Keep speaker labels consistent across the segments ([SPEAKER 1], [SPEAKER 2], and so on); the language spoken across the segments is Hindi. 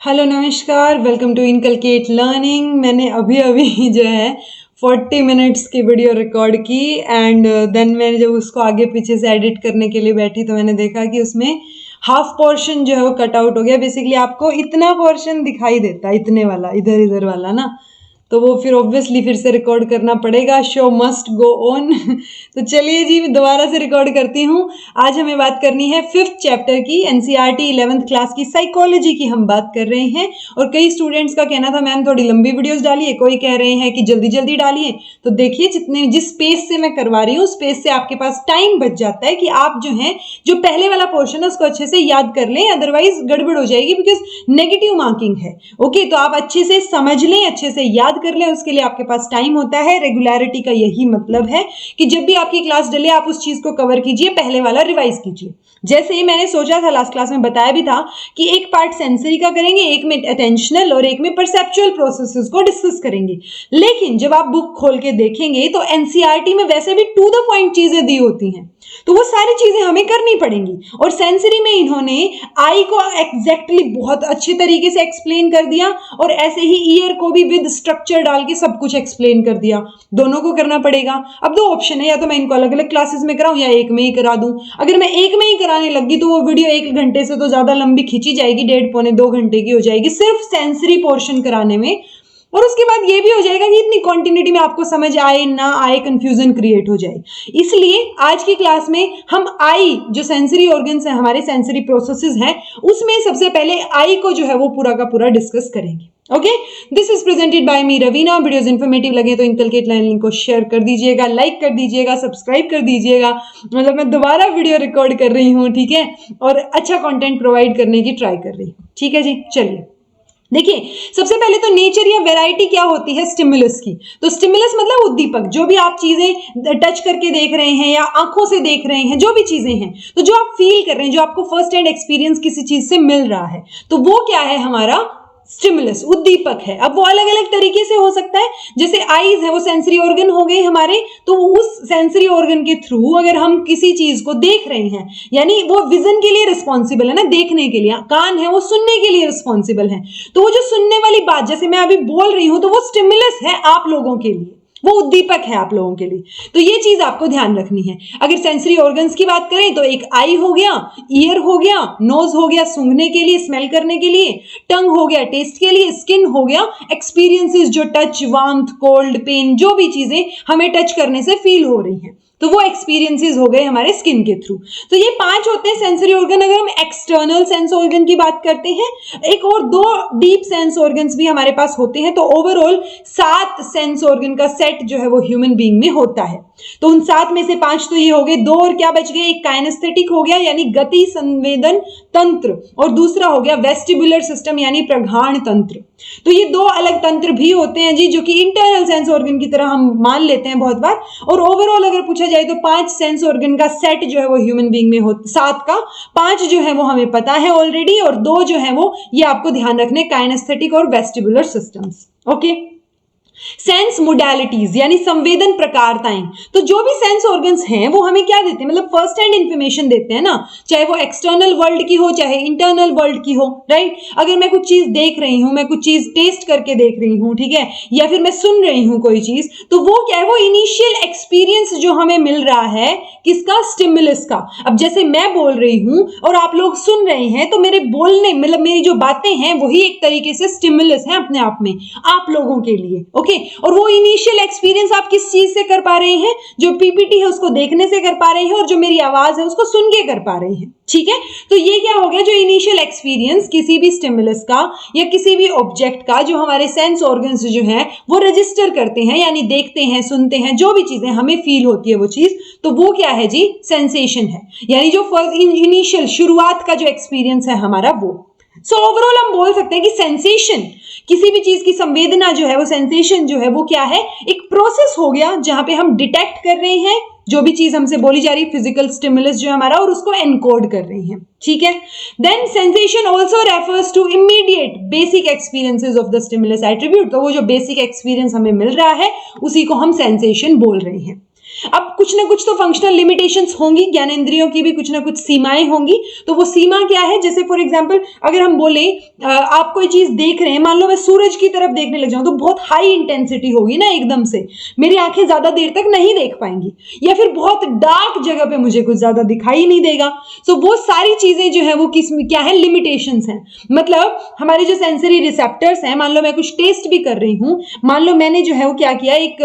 [SPEAKER 1] हेलो नमस्कार, वेलकम टू इनकलकेट लर्निंग। मैंने अभी जो है 40 मिनट्स की वीडियो रिकॉर्ड की एंड देन मैंने जब उसको आगे पीछे से एडिट करने के लिए बैठी तो मैंने देखा कि उसमें हाफ पोर्शन जो है वो कट आउट हो गया। बेसिकली आपको इतना पोर्शन दिखाई देता है, इतने वाला, इधर इधर वाला ना, तो वो फिर ऑब्वियसली फिर से रिकॉर्ड करना पड़ेगा। Show must go on. तो चलिए जी, मैं दोबारा से रिकॉर्ड करती हूँ। आज हमें बात करनी है 5th चैप्टर की, एनसीईआरटी 11th क्लास की साइकोलॉजी की हम बात कर रहे हैं। और कई स्टूडेंट्स का कहना था मैम थोड़ी लंबी वीडियोस डालिए, कोई कह रहे हैं कि जल्दी जल्दी डालिए। तो देखिए जिस स्पेस से मैं करवा रही हूँ स्पेस से आपके पास टाइम बच जाता है कि आप जो पहले वाला पोर्शन है उसको अच्छे से याद कर लें, अदरवाइज गड़बड़ हो जाएगी बिकॉज नेगेटिव मार्किंग है। ओके, तो आप अच्छे से समझ लें, अच्छे से याद कर लें, उसके लिए आपके पास टाइम होता है। रेगुलरिटी का यही मतलब है कि जब भी आपकी क्लास डले आप उस चीज को कवर कीजिए, पहले वाला रिवाइज कीजिए। जैसे ही मैंने सोचा था, लास्ट क्लास में बताया भी था कि एक पार्ट सेंसरी का करेंगे, एक में अटेंशनल और एक में परसेप्चुअल प्रोसेसेस को डिस्कस करेंगे। लेकिन जब आप बुक खोल के देखेंगे तो एनसीईआरटी में वैसे भी टू द पॉइंट चीजें दी होती हैं, तो वो सारी चीजें हमें करनी पड़ेंगी। और सेंसरी में इन्होंने आई को एग्जैक्टली बहुत अच्छे तरीके से एक्सप्लेन कर दिया और ऐसे ही ईयर को भी विद स्ट्रक्चर डाल के सब कुछ एक्सप्लेन कर दिया। दोनों को करना पड़ेगा। अब दो ऑप्शन है, या तो मैं इनको अलग अलग क्लासेस में कराऊं या एक में ही करा दूं। अगर मैं एक में ही कराने लगी तो वो वीडियो 1 घंटे से तो ज्यादा लंबी खींची जाएगी, 1.5 पौने 2 घंटे की हो जाएगी सिर्फ सेंसरी पोर्शन कराने में। और उसके बाद ये भी हो जाएगा कि इतनी कंटिन्यूटी में आपको समझ आए ना आए, कंफ्यूजन क्रिएट हो जाए। इसलिए आज की क्लास में हम आई, जो सेंसरी ऑर्गन्स है हमारे, सेंसरी प्रोसेसेस हैं, उसमें सबसे पहले आई को जो है वो पूरा का पूरा डिस्कस करेंगे। Okay, this is presented by me Raveena. Videos informative लगे तो इनकलकेट लर्निंग को शेयर कर दीजिएगा, लाइक कर दीजिएगा, सब्सक्राइब कर दीजिएगा। मतलब मैं दोबारा वीडियो रिकॉर्ड कर रही हूँ, ठीक है, और अच्छा कंटेंट प्रोवाइड करने की ट्राई कर रही हूँ। ठीक है जी, चलिए देखिए, सबसे पहले तो नेचर या वैरायटी क्या होती है स्टिमुलस की। तो स्टिमुलस मतलब उद्दीपक, जो भी आप चीजें टच करके देख रहे हैं या आंखों से देख रहे हैं, जो भी चीजें हैं, तो जो आप फील कर रहे हैं, जो आपको फर्स्ट हैंड एक्सपीरियंस किसी चीज से मिल रहा है, तो वो क्या है, हमारा स्टिमुलस, उद्दीपक है। अब वो अलग अलग तरीके से हो सकता है। जैसे आईज है, वो सेंसरी ऑर्गन हो गए हमारे, तो उस सेंसरी ऑर्गन के थ्रू अगर हम किसी चीज को देख रहे हैं, यानी वो विजन के लिए रिस्पॉन्सिबल है ना, देखने के लिए। कान है वो सुनने के लिए रिस्पॉन्सिबल है, तो वो जो सुनने वाली बात जैसे मैं अभी बोल रही हूं, तो वो स्टिमुलस है आप लोगों के लिए, वो उद्दीपक है आप लोगों के लिए। तो ये चीज आपको ध्यान रखनी है। अगर सेंसरी ऑर्गन्स की बात करें तो एक आई हो गया, ईयर हो गया, नोज हो गया सूंघने के लिए, स्मेल करने के लिए, टंग हो गया टेस्ट के लिए, स्किन हो गया एक्सपीरियंसेस, जो टच, वार्मथ, कोल्ड, पेन, जो भी चीजें हमें टच करने से फील हो रही हैं, तो वो एक्सपीरियंसेस हो गए हमारे स्किन के थ्रू। तो ये 5 होते हैं सेंसरी ऑर्गन। अगर हम एक्सटर्नल सेंस ऑर्गन की बात करते हैं, एक और 2 डीप सेंस ऑर्गन्स भी हमारे पास होते हैं, तो ओवरऑल 7 सेंस ऑर्गन का सेट जो है वो ह्यूमन बीइंग में होता है। तो उन 7 में से 5 तो ये हो गए, 2 और क्या बच गए, एक काइनेस्थेटिक हो गया यानी गति संवेदन तंत्र, और दूसरा हो गया वेस्टिबुलर सिस्टम यानी प्रघाण तंत्र। तो ये 2 अलग तंत्र भी होते हैं जी, जो कि इंटरनल सेंस ऑर्गन की तरह हम मान लेते हैं बहुत बार। और ओवरऑल अगर पूछा जाए तो 5 सेंस ऑर्गन का सेट जो है वो ह्यूमन बीइंग में होता, 7 का 5 जो है वो हमें पता है ऑलरेडी, और 2 जो है वो ये आपको ध्यान रखने, काइनेस्थेटिक और vestibular systems. Okay, sense modalities यानी संवेदन प्रकारताएं। तो जो भी सेंस ऑर्गन्स हैं वो हमें क्या देते हैं, मतलब फर्स्ट हैंड इंफॉर्मेशन देते हैं ना, चाहे वो एक्सटर्नल वर्ल्ड की हो चाहे इंटरनल वर्ल्ड की हो, राइट। अगर मैं कुछ चीज देख रही हूं, मैं कुछ चीज टेस्ट करके देख रही हूं, ठीक है, या फिर मैं सुन रही हूं कोई चीज, तो वो क्या है, वो इनिशियल एक्सपीरियंस जो हमें मिल रहा है किसका, स्टिमुलस का। अब जैसे मैं बोल रही हूं और आप लोग सुन रहे हैं, तो मेरे बोलने मतलब मेरी जो बातें हैं वही एक तरीके से स्टिमुलस है अपने आप में आप लोगों के लिए। ओके, और वो इनिशियल एक्सपीरियंस आप किस चीज से कर पा रहे हैं, जो पीपीटी है उसको देखने से कर पा रहे हैं, और जो मेरी आवाज है उसको सुन के कर पा रहे हैं। ठीक है, तो ये क्या हो गया, जो इनिशियल एक्सपीरियंस किसी भी स्टिमुलस का या किसी भी ऑब्जेक्ट का, जो हमारे सेंस ऑर्गन्स जो हैं वो रजिस्टर करते हैं, यानी देखते हैं, सुनते हैं, जो भी चीजें हमें फील होती है वो चीज, तो वो क्या है जी, सेंसेशन है। यानी जो फर्स्ट इनिशियल शुरुआत का जो एक्सपीरियंस है हमारा वो। सो ओवरऑल हम बोल सकते हैं कि सेंसेशन, किसी भी चीज की संवेदना जो है वो, सेंसेशन जो है वो क्या है, एक प्रोसेस हो गया जहां पे हम डिटेक्ट कर रहे हैं जो भी चीज हमसे बोली जा रही है, फिजिकल स्टिमुलस जो है हमारा, और उसको एनकोड कर रहे हैं। ठीक है, then sensation also refers to immediate basic experiences of the stimulus attribute. तो वो जो बेसिक एक्सपीरियंस हमें मिल रहा है उसी को हम सेंसेशन बोल रहे हैं। अब कुछ ना कुछ तो फंक्शनल लिमिटेशंस होंगी, ज्ञानेंद्रियों की भी कुछ ना कुछ सीमाएं होंगी। तो वो सीमा क्या है, जैसे फॉर एग्जांपल अगर हम बोले आप कोई चीज देख रहे हैं, मान लो मैं सूरज की तरफ देखने लग जाऊं तो बहुत हाई इंटेंसिटी होगी ना, एकदम से मेरी आंखें ज्यादा देर तक नहीं देख पाएंगी, या फिर बहुत डार्क जगह पे मुझे कुछ ज्यादा दिखाई नहीं देगा। सो वो सारी चीजें जो है वो किस क्या है, लिमिटेशंस हैं। मतलब हमारे जो सेंसरी रिसेप्टर्स हैं, मान लो मैं कुछ टेस्ट भी कर रही हूं, मान लो मैंने जो है वो क्या किया, एक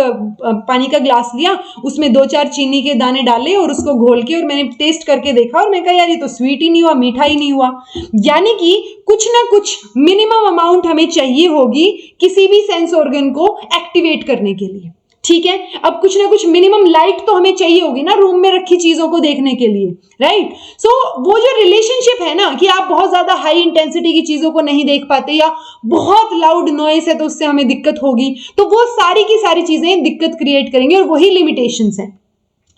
[SPEAKER 1] पानी का ग्लास लिया, उसमें 2-4 चीनी के दाने डाले और उसको घोल के और मैंने टेस्ट करके देखा और मैं कहा यार ये तो स्वीट ही नहीं हुआ, मीठा ही नहीं हुआ। यानी कि कुछ ना कुछ मिनिमम अमाउंट हमें चाहिए होगी किसी भी सेंस ऑर्गन को एक्टिवेट करने के लिए, ठीक है। अब कुछ ना कुछ मिनिमम लाइट तो हमें चाहिए होगी ना रूम में रखी चीजों को देखने के लिए, राइट। सो वो जो रिलेशनशिप है ना कि आप बहुत ज्यादा हाई इंटेंसिटी की चीजों को नहीं देख पाते या बहुत लाउड नॉइस है तो उससे हमें दिक्कत होगी, तो वो सारी की सारी चीजें दिक्कत क्रिएट करेंगे और वही लिमिटेशंस हैं,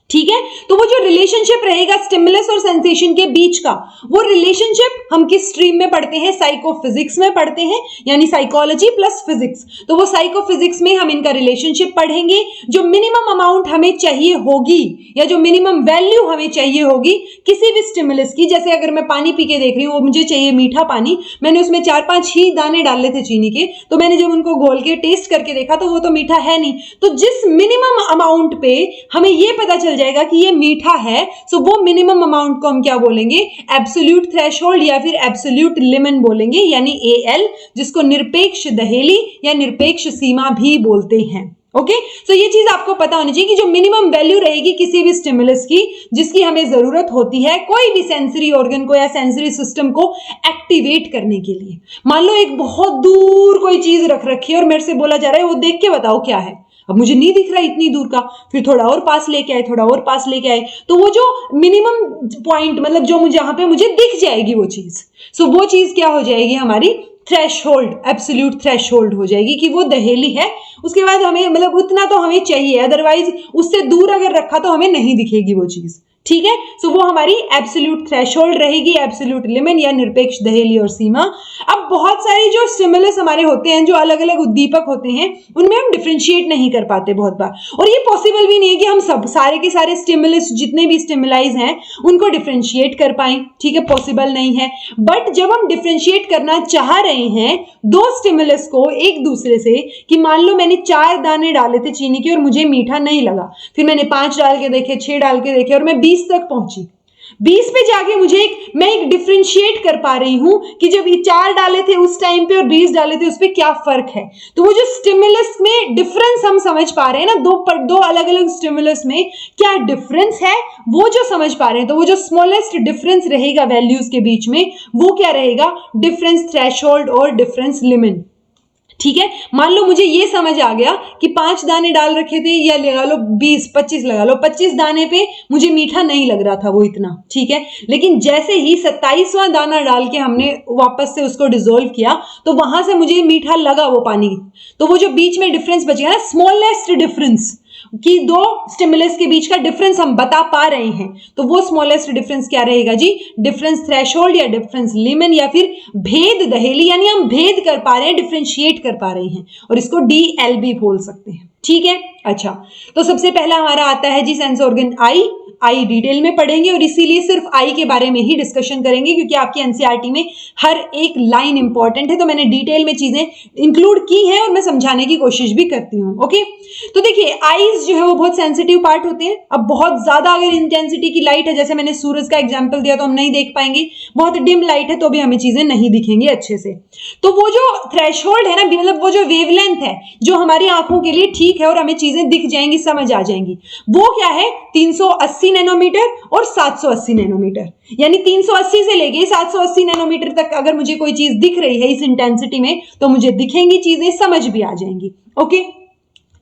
[SPEAKER 1] ठीक है। तो वो जो रिलेशनशिप रहेगा स्टिमुलस और सेंसेशन के बीच का, वो रिलेशनशिप हम किस स्ट्रीम में पढ़ते हैं, साइकोफिजिक्स में पढ़ते हैं, यानी साइकोलॉजी प्लस फिजिक्स। तो वो साइकोफिजिक्स में हम इनका रिलेशनशिप पढ़ेंगे। जो मिनिमम अमाउंट हमें चाहिए होगी या जो मिनिमम वैल्यू हमें चाहिए होगी किसी भी स्टिमुलस की, जैसे अगर मैं पानी पी के देख रही हूँ, वो मुझे चाहिए मीठा पानी, मैंने उसमें 4-5 ही दाने डाले थे चीनी के, तो मैंने जब उनको घोल के टेस्ट करके देखा तो वो तो मीठा है नहीं। तो जिस मिनिमम अमाउंट पे हमें ये पता चल जाएगा कि ये मीठा है, सो वो मिनिमम अमाउंट को हम क्या बोलेंगे, एब्सोल्यूट थ्रेशोल्ड या फिर एब्सोल्यूट लिमिट बोलेंगे, यानी एएल, जिसको निरपेक्ष दहेली या निरपेक्ष सीमा भी बोलते हैं। ओके, सो ये चीज आपको पता होनी चाहिए कि जो मिनिमम वैल्यू रहेगी किसी भी स्टिमुलस की जिसकी हमें जरूरत होती है कोई भी सेंसरी ऑर्गन को या सेंसरी सिस्टम को एक्टिवेट करने के लिए। मान लो एक बहुत दूर कोई चीज रख रखी है और मेरे से बोला जा रहा है वो देख के बताओ क्या है, अब मुझे नहीं दिख रहा इतनी दूर का, फिर थोड़ा और पास लेके आए, थोड़ा और पास लेके आए, तो वो जो मिनिमम पॉइंट, मतलब जो मुझे जहां पे मुझे दिख जाएगी वो चीज, सो वो चीज क्या हो जाएगी, हमारी थ्रेशोल्ड, एब्सोल्यूट थ्रेशोल्ड हो जाएगी कि वो दहेली है। उसके बाद हमें मतलब उतना तो हमें चाहिए, अदरवाइज उससे दूर अगर रखा तो हमें नहीं दिखेगी वो चीज, ठीक है। सो वो हमारी एब्सोल्यूट थ्रेशोल्ड रहेगी, एब्सोल्यूट लिमिट या निरपेक्ष दहेली और सीमा। अब बहुत सारे जो स्टिमुलस हमारे होते हैं, जो अलग अलग उद्दीपक होते हैं, उनमें हम डिफरेंशिएट नहीं कर पाते बहुत बार, और ये पॉसिबल भी नहीं है कि हम सब सारे के सारे स्टिमुलस जितने भी स्टिमुलाइज हैं उनको डिफरेंशिएट कर पाए, ठीक है, पॉसिबल नहीं है। बट जब हम डिफरेंशिएट करना चाह रहे हैं दो स्टिमुलस को एक दूसरे से, कि मान लो मैंने 4 दाने डाले थे चीनी के और मुझे मीठा नहीं लगा, फिर मैंने 5 डाल के देखे, 6 डाल के देखे और मैं 20 तक पहुंची, 20 पे जाके मैं एक डिफरेंशिएट कर पा रही हूं कि जब ये 4 डाले थे उस टाइम पे और 20 डाले थे उस पे क्या फर्क है। तो वो जो स्टिमुलस में डिफरेंस हम समझ पा रहे हैं ना, दो अलग अलग स्टिमुलस में क्या डिफरेंस है वो जो समझ पा रहे हैं, तो वो जो स्मॉलेस्ट डिफरेंस रहेगा वैल्यूज के बीच में वो क्या रहेगा, डिफरेंस थ्रेशोल्ड और डिफरेंस लिमिट, ठीक है। मान लो मुझे ये समझ आ गया कि 5 दाने डाल रखे थे, या लगा लो 20-25 लगा लो, 25 दाने पे मुझे मीठा नहीं लग रहा था वो इतना, ठीक है। लेकिन जैसे ही 27वां दाना डाल के हमने वापस से उसको डिसोल्व किया तो वहां से मुझे मीठा लगा वो पानी, तो वो जो बीच में डिफरेंस बच गया ना, स्मॉलेस्ट डिफरेंस कि दो स्टिमुलस के बीच का डिफरेंस हम बता पा रहे हैं, तो वो स्मॉलेस्ट डिफरेंस क्या रहेगा जी, डिफरेंस थ्रेशोल्ड या डिफरेंस लिमिट या फिर भेद दहेली, यानी हम भेद कर पा रहे हैं, डिफरेंशिएट कर पा रहे हैं, और इसको डीएलबी बोल सकते हैं, ठीक है। अच्छा, तो सबसे पहला हमारा आता है जी सेंस ऑर्गन आई डिटेल में पढ़ेंगे और इसीलिए सिर्फ आई के बारे में ही डिस्कशन करेंगे क्योंकि आपकी एनसीईआरटी में हर एक लाइन इंपॉर्टेंट है, तो मैंने डिटेल में चीजें इंक्लूड की हैं और मैं समझाने की कोशिश भी करती हूँ। ओके, तो देखिए आईज जो है वो बहुत सेंसिटिव पार्ट होते हैं। अब बहुत ज्यादा अगर इंटेंसिटी की लाइट है, जैसे मैंने सूरज का एग्जाम्पल दिया, तो हम नहीं देख पाएंगे, बहुत डिम लाइट है तो भी हमें चीजें नहीं दिखेंगी अच्छे से। तो वो जो थ्रेशोल्ड है ना, मतलब वो जो वेवलेंथ है जो हमारी आंखों के लिए ठीक है और हमें चीजें दिख जाएंगी, समझ आ जाएंगी, वो क्या है 380 नैनोमीटर और 780 नैनोमीटर, यानी 380 से लेके 780 नैनोमीटर तक अगर मुझे कोई चीज दिख रही है इस इंटेंसिटी में तो मुझे दिखेंगी चीजें, समझ भी आ जाएंगी। ओके,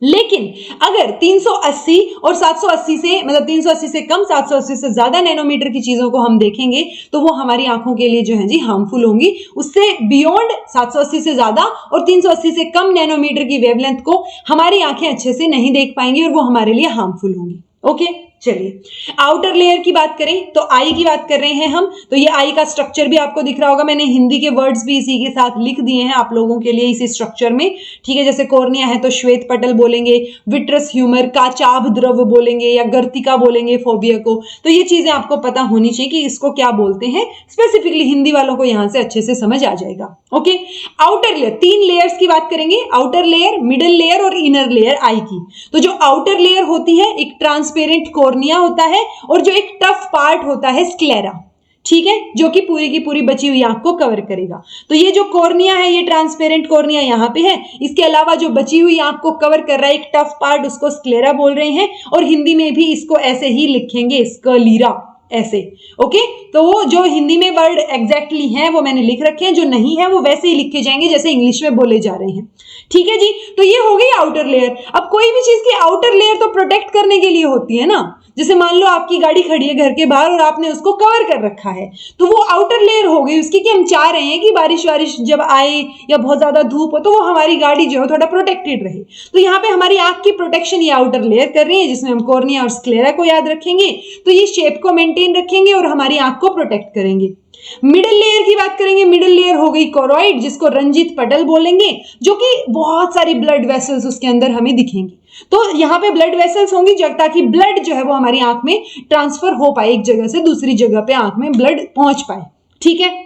[SPEAKER 1] लेकिन अगर 380 और 780 से, मतलब 380 से कम 780 से ज्यादा नैनोमीटर की चीजों को हम देखेंगे तो वो हमारी आंखों के लिए जो है जी हार्मफुल होंगी। उससे बियॉन्ड 780 से ज्यादा और 380 से कम नैनोमीटर की वेवलेंथ को हमारी आंखें अच्छे से नहीं देख पाएंगी और वो हमारे लिए हार्मफुल होंगी। ओके, चलिए, आउटर लेयर की बात करें तो आई की बात कर रहे हैं हम, तो ये आई का स्ट्रक्चर भी आपको दिख रहा होगा, मैंने हिंदी के वर्ड्स भी इसी के साथ लिख दिए हैं आप लोगों के लिए इसी स्ट्रक्चर में, ठीक है। जैसे कॉर्निया है तो श्वेत पटल बोलेंगे, विट्रस ह्यूमर काचाभ द्रव बोलेंगे या गर्तिका बोलेंगे फोबिया को। तो ये चीजें आपको पता होनी चाहिए कि इसको क्या बोलते हैं, स्पेसिफिकली हिंदी वालों को यहां से अच्छे से समझ आ जाएगा। ओके, आउटर लेयर, 3 लेयर्स की बात करेंगे, आउटर लेयर, मिडिल लेयर और इनर लेयर आई की। तो जो आउटर लेयर होती है एक ट्रांसपेरेंट कॉर्निया होता है और जो एक टफ पार्ट होता है स्क्लेरा, ठीक है, जो कि पूरी की पूरी बची हुई आंख को कवर करेगा। तो ये जो कॉर्निया है, ये ट्रांसपेरेंट कॉर्निया यहां पे है, इसके अलावा जो बची हुई आंख को कवर कर रहा है एक टफ पार्ट, उसको स्क्लेरा बोल रहे हैं, और हिंदी में भी इसको ऐसे ही लिखेंगे, स्क्लीरा, ऐसे। ओके, तो वो जो हिंदी में वर्ड एग्जैक्टली हैं वो मैंने लिख रखे हैं, जो नहीं है वो वैसे ही लिखे जाएंगे जैसे इंग्लिश में बोले जा रहे हैं, ठीक है जी। तो ये हो गई आउटर लेयर। अब कोई भी चीज की आउटर लेयर तो प्रोटेक्ट करने के लिए होती है ना, जैसे मान लो आपकी गाड़ी खड़ी है घर के बाहर और आपने उसको कवर कर रखा है, तो वो आउटर लेयर हो गई उसकी, कि हम चाह रहे हैं कि बारिश वारिश जब आए या बहुत ज्यादा धूप हो तो वो हमारी गाड़ी जो है थोड़ा प्रोटेक्टेड रहे। तो यहाँ पे हमारी आंख की प्रोटेक्शन ये आउटर लेयर कर रही है, जिसमें हम कॉर्निया और स्क्लेरा को याद रखेंगे, तो ये शेप को मेंटेन रखेंगे और हमारी आंख को प्रोटेक्ट करेंगे। मिडिल लेयर की बात करेंगे, मिडिल लेयर हो गई कोरोइड, जिसको रंजित पटल बोलेंगे, जो कि बहुत सारी ब्लड वेसल्स उसके अंदर हमें दिखेंगी। तो यहाँ पे ब्लड वेसल्स होंगी ताकि ब्लड जो है वो हमारी आंख में ट्रांसफर हो पाए, एक जगह से दूसरी जगह पे आंख में ब्लड पहुंच पाए, ठीक है।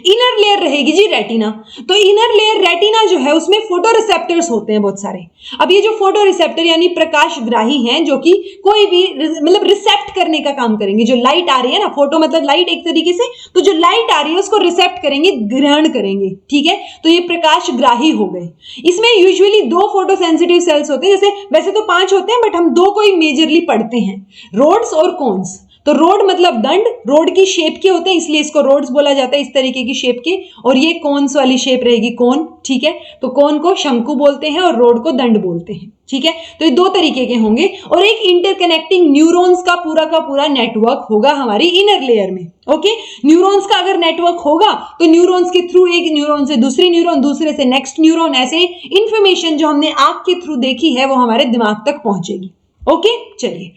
[SPEAKER 1] इनर लेयर रहेगी जी रेटिना। तो इनर लेयर रेटिना जो है उसमें फोटो रिसेप्टर्स होते हैं बहुत सारे। अब ये जो फोटो रिसेप्टर यानी प्रकाशग्राही हैं, जो कि कोई भी मतलब रिसेप्ट करने का काम करेंगे, जो लाइट आ रही है ना, फोटो मतलब लाइट एक तरीके से, तो जो लाइट आ रही है उसको रिसेप्ट करेंगे, ग्रहण करेंगे, ठीक है। तो ये प्रकाशग्राही हो गए। इसमें यूजुअली 2 फोटो सेंसिटिव सेल्स होते हैं, जैसे वैसे तो 5 होते हैं बट हम 2 को ही मेजरली पढ़ते हैं, रोड्स और कोन्स। तो रोड मतलब दंड, रोड की शेप के होते हैं इसलिए इसको रोड्स बोला जाता है, इस तरीके की शेप के, और ये कोन्स वाली शेप रहेगी कोन, ठीक है। तो कोन को शंकु बोलते हैं और रोड को दंड बोलते हैं, ठीक है। तो ये 2 तरीके के होंगे और एक इंटरकनेक्टिंग न्यूरॉन्स का पूरा नेटवर्क होगा हमारी इनर लेयर में। ओके, न्यूरॉन्स का अगर नेटवर्क होगा तो न्यूरॉन्स के थ्रू एक न्यूरॉन से दूसरी न्यूरॉन, दूसरे से नेक्स्ट न्यूरॉन, ऐसे इंफॉर्मेशन जो हमने आंख के थ्रू देखी है वो हमारे दिमाग तक पहुंचेगी। ओके, चलिए,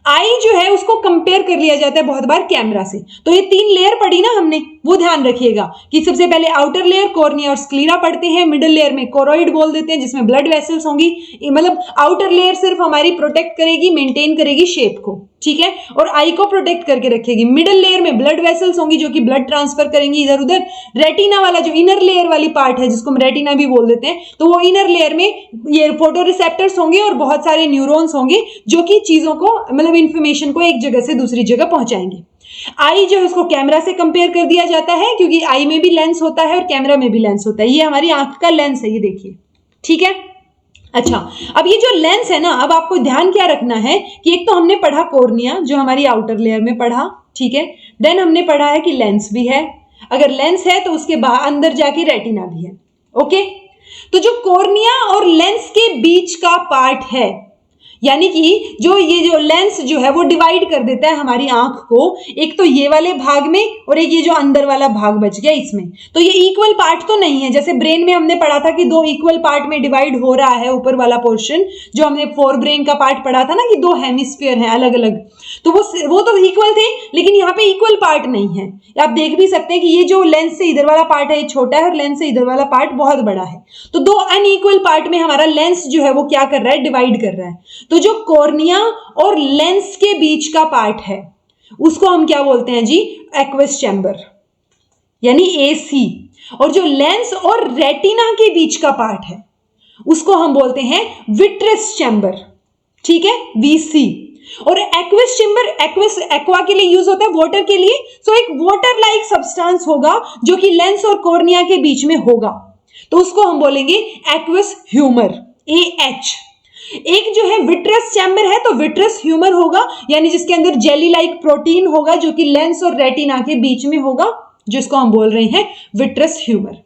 [SPEAKER 1] आई जो है उसको कंपेयर कर लिया जाता है बहुत बार कैमरा से। तो ये 3 लेयर पढ़ी ना हमने, वो ध्यान रखिएगा कि सबसे पहले आउटर लेयर कॉर्निया और स्क्लीरा पढ़ते हैं, मिडिल लेयर में कोरोइड बोल देते हैं जिसमें ब्लड वेसल्स होंगी, मतलब आउटर लेयर सिर्फ हमारी प्रोटेक्ट करेगी, मेंटेन करेगी शेप को, ठीक है, और आई को प्रोटेक्ट करके रखेगी। मिडिल लेयर में ब्लड वेसल्स होंगी जो कि ब्लड ट्रांसफर करेंगी इधर उधर। रेटिना वाला जो इनर लेयर वाली पार्ट है जिसको हम रेटिना भी बोल देते हैं, तो वो इनर लेयर में ये फोटो रिसेप्टर्स होंगे और बहुत सारे न्यूरॉन्स होंगे जो कि चीजों को मतलब इंफॉर्मेशन को एक जगह से दूसरी जगह पहुंचाएंगे। आई जो है उसको कैमरा से कंपेयर कर दिया जाता है क्योंकि आई में भी लेंस होता है और कैमरा में भी लेंस होता है। ये हमारी आंख का लेंस है, ये देखिए, ठीक है। अच्छा, अब ये जो लेंस है ना, अब आपको ध्यान क्या रखना है कि एक तो हमने पढ़ा कॉर्निया जो हमारी आउटर लेयर में पढ़ा, ठीक है। देन हमने पढ़ा है कि लेंस भी है, अगर लेंस है तो उसके बाहर अंदर जाके रेटिना भी है। ओके, तो जो कॉर्निया और लेंस के बीच का पार्ट है, यानी कि जो ये जो लेंस जो है वो डिवाइड कर देता है हमारी आंख को, एक तो ये वाले भाग में और एक ये जो अंदर वाला भाग बच गया इसमें। तो ये इक्वल पार्ट तो नहीं है, जैसे ब्रेन में हमने पढ़ा था कि 2 इक्वल पार्ट में डिवाइड हो रहा है ऊपर वाला पोर्शन, जो हमने फोर ब्रेन का पार्ट पढ़ा था ना कि 2 हेमिस्फीयर हैं अलग अलग, तो वो तो इक्वल थे, लेकिन यहाँ पे इक्वल पार्ट नहीं है। आप देख भी सकते हैं कि ये जो लेंस से इधर वाला पार्ट है ये छोटा है और लेंस से इधर वाला पार्ट बहुत बड़ा है। तो 2 अनइक्वल पार्ट में हमारा लेंस जो है वो क्या कर रहा है, डिवाइड कर रहा है। तो जो कॉर्निया और लेंस के बीच का पार्ट है उसको हम क्या बोलते हैं जी, एक्वस चैम्बर, यानी एसी। और जो लेंस और रेटिना के बीच का पार्ट है उसको हम बोलते हैं विट्रस चैम्बर, ठीक है, वीसी। और एक्वस चैम्बर, एक्वस एक्वा के लिए यूज होता है, वाटर के लिए। सो एक वाटर लाइक सब्सटेंस होगा जो कि लेंस और कॉर्निया के बीच में होगा, तो उसको हम बोलेंगे एक्वस ह्यूमर, AH। एक जो है विट्रस चैम्बर है, तो विट्रस ह्यूमर होगा, यानी जिसके अंदर जेली लाइक प्रोटीन होगा जो कि लेंस और रेटिना के बीच में होगा, जिसको हम बोल रहे हैं विट्रस ह्यूमर,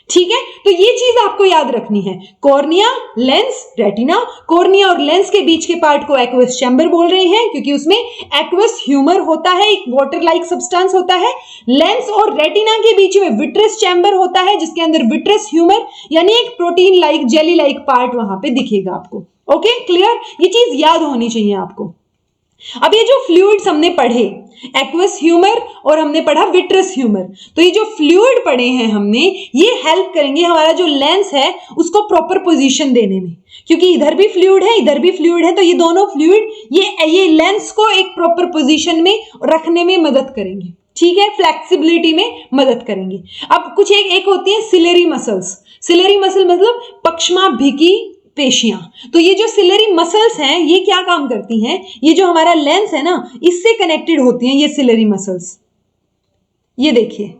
[SPEAKER 1] ठीक है। तो ये चीज आपको याद रखनी है, कॉर्निया, लेंस, रेटिना। कॉर्निया और लेंस के बीच के पार्ट को एक्वस चैम्बर बोल रहे हैं क्योंकि उसमें एक्वस ह्यूमर होता है, एक वाटर लाइक सब्सटेंस होता है। लेंस और रेटिना के बीच में विट्रस चैम्बर होता है जिसके अंदर विट्रस ह्यूमर यानी एक protein like jelly like part वहां पे दिखेगा आपको। ओके, क्लियर, ये चीज याद होनी चाहिए आपको। अब ये जो फ्लूइड्स हमने पढ़े, एक्वस ह्यूमर और हमने पढ़ा विट्रस ह्यूमर, तो ये जो फ्लूइड पढ़े हैं हमने, ये हेल्प करेंगे हमारा जो लेंस है उसको प्रॉपर पोजीशन देने में, क्योंकि इधर भी फ्लूइड है इधर भी फ्लूइड है, तो ये दोनों फ्लूइड ये लेंस को एक प्रॉपर पोजीशन में रखने में मदद करेंगे, ठीक है, फ्लेक्सिबिलिटी में मदद करेंगे। अब कुछ एक होती है सिलेरी मसल्स। सिलेरी मसल मतलब पक्षमाभिकी पेशियां। तो ये जो सिलेरी मसल्स हैं ये क्या काम करती हैं, ये जो हमारा लेंस है ना इससे कनेक्टेड होती हैं ये सिलेरी मसल्स। ये देखिए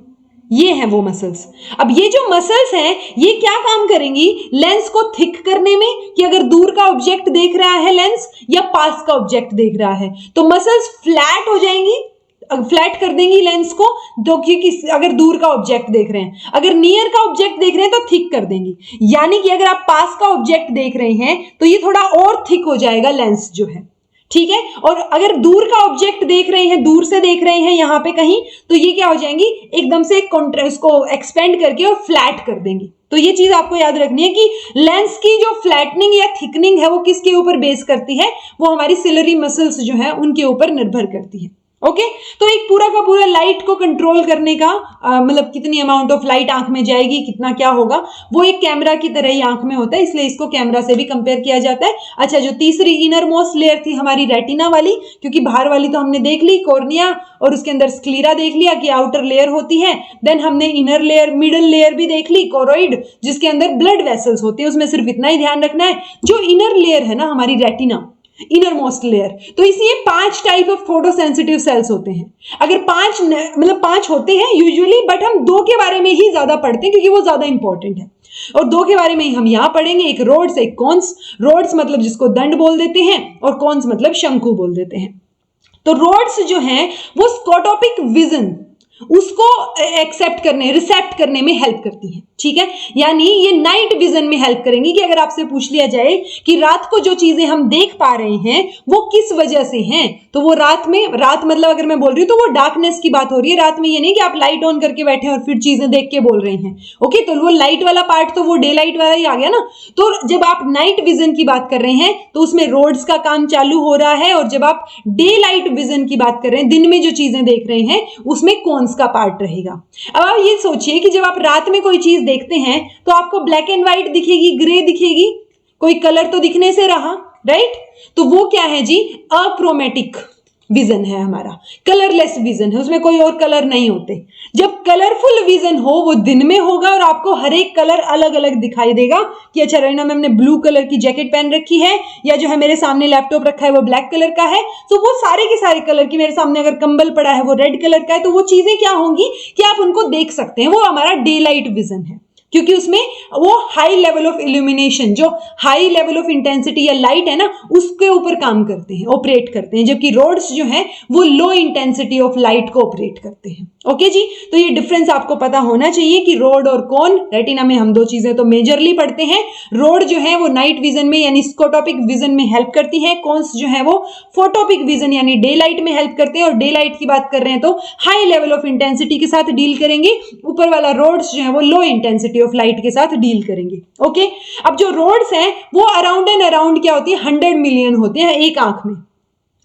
[SPEAKER 1] ये हैं वो मसल्स। अब ये जो मसल्स हैं ये क्या काम करेंगी, लेंस को थिक करने में, कि अगर दूर का ऑब्जेक्ट देख रहा है लेंस या पास का ऑब्जेक्ट देख रहा है तो मसल्स फ्लैट हो जाएंगी, फ्लैट कर देंगी लेंस को, जो कि अगर दूर का ऑब्जेक्ट देख रहे हैं, अगर नियर का ऑब्जेक्ट देख रहे हैं तो थिक कर देंगी। यानी कि अगर आप पास का ऑब्जेक्ट देख रहे हैं तो ये थोड़ा और थिक हो जाएगा लेंस जो है, ठीक है। और अगर दूर का ऑब्जेक्ट देख रहे हैं, दूर से देख रहे हैं यहां पे कहीं, तो ये क्या हो जाएंगी, एकदम से को एक्सपेंड करके और फ्लैट कर देंगी। तो ये चीज आपको याद रखनी है कि लेंस की जो फ्लैटनिंग या थिकनिंग है वो किसके ऊपर बेस करती है, वो हमारी सिलरी मसल्स जो है उनके ऊपर निर्भर करती है। ओके तो एक पूरा का पूरा लाइट को कंट्रोल करने का मतलब कितनी अमाउंट ऑफ लाइट आंख में जाएगी, कितना क्या होगा, वो एक कैमरा की तरह ही आंख में होता है, इसलिए इसको कैमरा से भी कंपेयर किया जाता है। अच्छा, जो तीसरी इनर मोस्ट लेयर थी हमारी रेटिना वाली, क्योंकि बाहर वाली तो हमने देख ली कॉर्निया और उसके अंदर स्क्लीरा देख लिया कि आउटर लेयर होती है, देन हमने इनर लेयर मिडल लेयर भी देख ली कोरोइड, जिसके अंदर ब्लड वेसल्स होती है। उसमें सिर्फ इतना ही ध्यान रखना है, जो इनर लेयर है ना हमारी रेटिना, इनर मोस्ट लेयर, तो इसलिए 5 type of photo sensitive sales होते हैं। अगर 5 होते हैं यूजुअली, बट हम 2 के बारे में ही ज्यादा पढ़ते हैं क्योंकि वो ज्यादा इंपॉर्टेंट है, और 2 के बारे में ही हम यहां पढ़ेंगे, एक रोड्स एक कॉन्स। रोड्स मतलब जिसको दंड बोल देते हैं और कॉन्स मतलब शंकु बोल देते हैं। तो रोड्स जो हैं वो स्कोटोपिक विजन उसको एक्सेप्ट करने रिसेप्ट करने में हेल्प करती है, ठीक है। यानी ये नाइट विजन में हेल्प करेंगी कि अगर आपसे पूछ लिया जाए कि रात को जो चीजें हम देख पा रहे हैं वो किस वजह से हैं, तो वो रात मतलब अगर मैं बोल रही हूँ तो वो डार्कनेस की बात हो रही है। रात में ये नहीं कि आप लाइट ऑन करके बैठे और फिर चीजें देख के बोल रहे हैं, ओके, तो वो लाइट वाला पार्ट तो वो डे लाइट वाला ही आ गया ना। तो जब आप नाइट विजन की बात कर रहे हैं तो उसमें रोड्स का काम चालू हो रहा है, और जब आप डे लाइट विजन की बात कर रहे हैं, दिन में जो चीजें देख रहे हैं, उसमें कॉन्स का पार्ट रहेगा। अब आप ये सोचिए कि जब आप रात में कोई चीज देखते हैं तो आपको ब्लैक एंड व्हाइट दिखेगी, ग्रे दिखेगी, कोई कलर तो दिखने से रहा, राइट। तो वो क्या है जी, अक्रोमेटिक विजन है हमारा, कलरलेस विजन है, उसमें कोई और कलर नहीं होते। जब कलरफुल विजन हो वो दिन में होगा और आपको हर एक कलर अलग अलग दिखाई देगा कि अच्छा रवीना मैम ने ब्लू कलर की जैकेट पहन रखी है, या जो है मेरे सामने लैपटॉप रखा है वो ब्लैक कलर का है, तो वो सारे के सारे कलर की, मेरे सामने अगर कंबल पड़ा है वो रेड कलर का है, तो वो चीजें क्या होंगी कि आप उनको देख सकते हैं। वो हमारा डे लाइट विजन है, क्योंकि उसमें वो हाई लेवल ऑफ इल्यूमिनेशन, जो हाई लेवल ऑफ इंटेंसिटी या लाइट है ना, उसके ऊपर काम करते हैं, ऑपरेट करते हैं, जबकि रोड्स जो है वो लो इंटेंसिटी ऑफ लाइट को ऑपरेट करते हैं। ओके जी, तो ये डिफरेंस आपको पता होना चाहिए कि रोड और कॉन, रेटिना में हम 2 चीजें तो मेजरली पढ़ते हैं। रोड जो है वो नाइट विजन में यानी स्कोटोपिक विजन में हेल्प करती है, कॉन्स जो है वो फोटोपिक विजन यानी डे लाइट में हेल्प करते हैं, और डे लाइट की बात कर रहे हैं तो हाई लेवल ऑफ इंटेंसिटी के साथ डील करेंगे, ऊपर वाला रोड्स जो है वो लो इंटेंसिटी ऑफ लाइट के साथ डील करेंगे। ओके, अब जो रोड्स हैं वो अराउंड एंड अराउंड क्या होती है, 100 मिलियन होते हैं एक आंख में,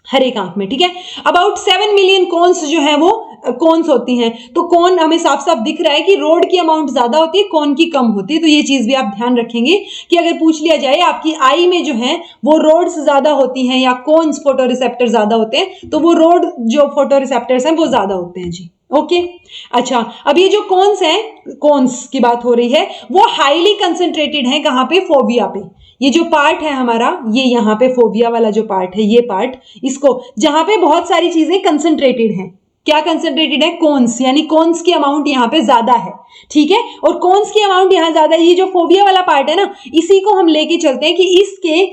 [SPEAKER 1] हर एक आंख में, ठीक है। अबाउट 7 मिलियन कॉन्स जो है वो कॉन्स होती हैं। तो कॉन हमें साफ साफ दिख रहा है कि रोड की अमाउंट ज्यादा होती है, कॉन की कम होती है। तो ये चीज भी आप ध्यान रखेंगे कि अगर पूछ लिया जाए आपकी आई में जो है वो रोड्स ज्यादा होती हैं या कॉन्स फोटो रिसेप्टर ज्यादा होते हैं, तो वो रोड जो फोटो रिसेप्टर्स हैं वो ज्यादा होते हैं जी। ओके, अच्छा, अब ये जो कॉन्स हैं, कॉन्स की बात हो रही है, वो हाईली कंसंट्रेटेड है कहां पे, फोविया पे। ये जो पार्ट है हमारा, ये यहाँ पे फोविया वाला जो पार्ट है, ये पार्ट, इसको जहां पे बहुत सारी चीजें कंसंट्रेटेड हैं, क्या कंसंट्रेटेड है, कॉन्स, यानी कॉन्स की अमाउंट यहाँ पे ज्यादा है, ठीक है। और कॉन्स की अमाउंट यहाँ ज्यादा है, ये जो फोविया वाला पार्ट है ना, इसी को हम लेके चलते हैं कि इसके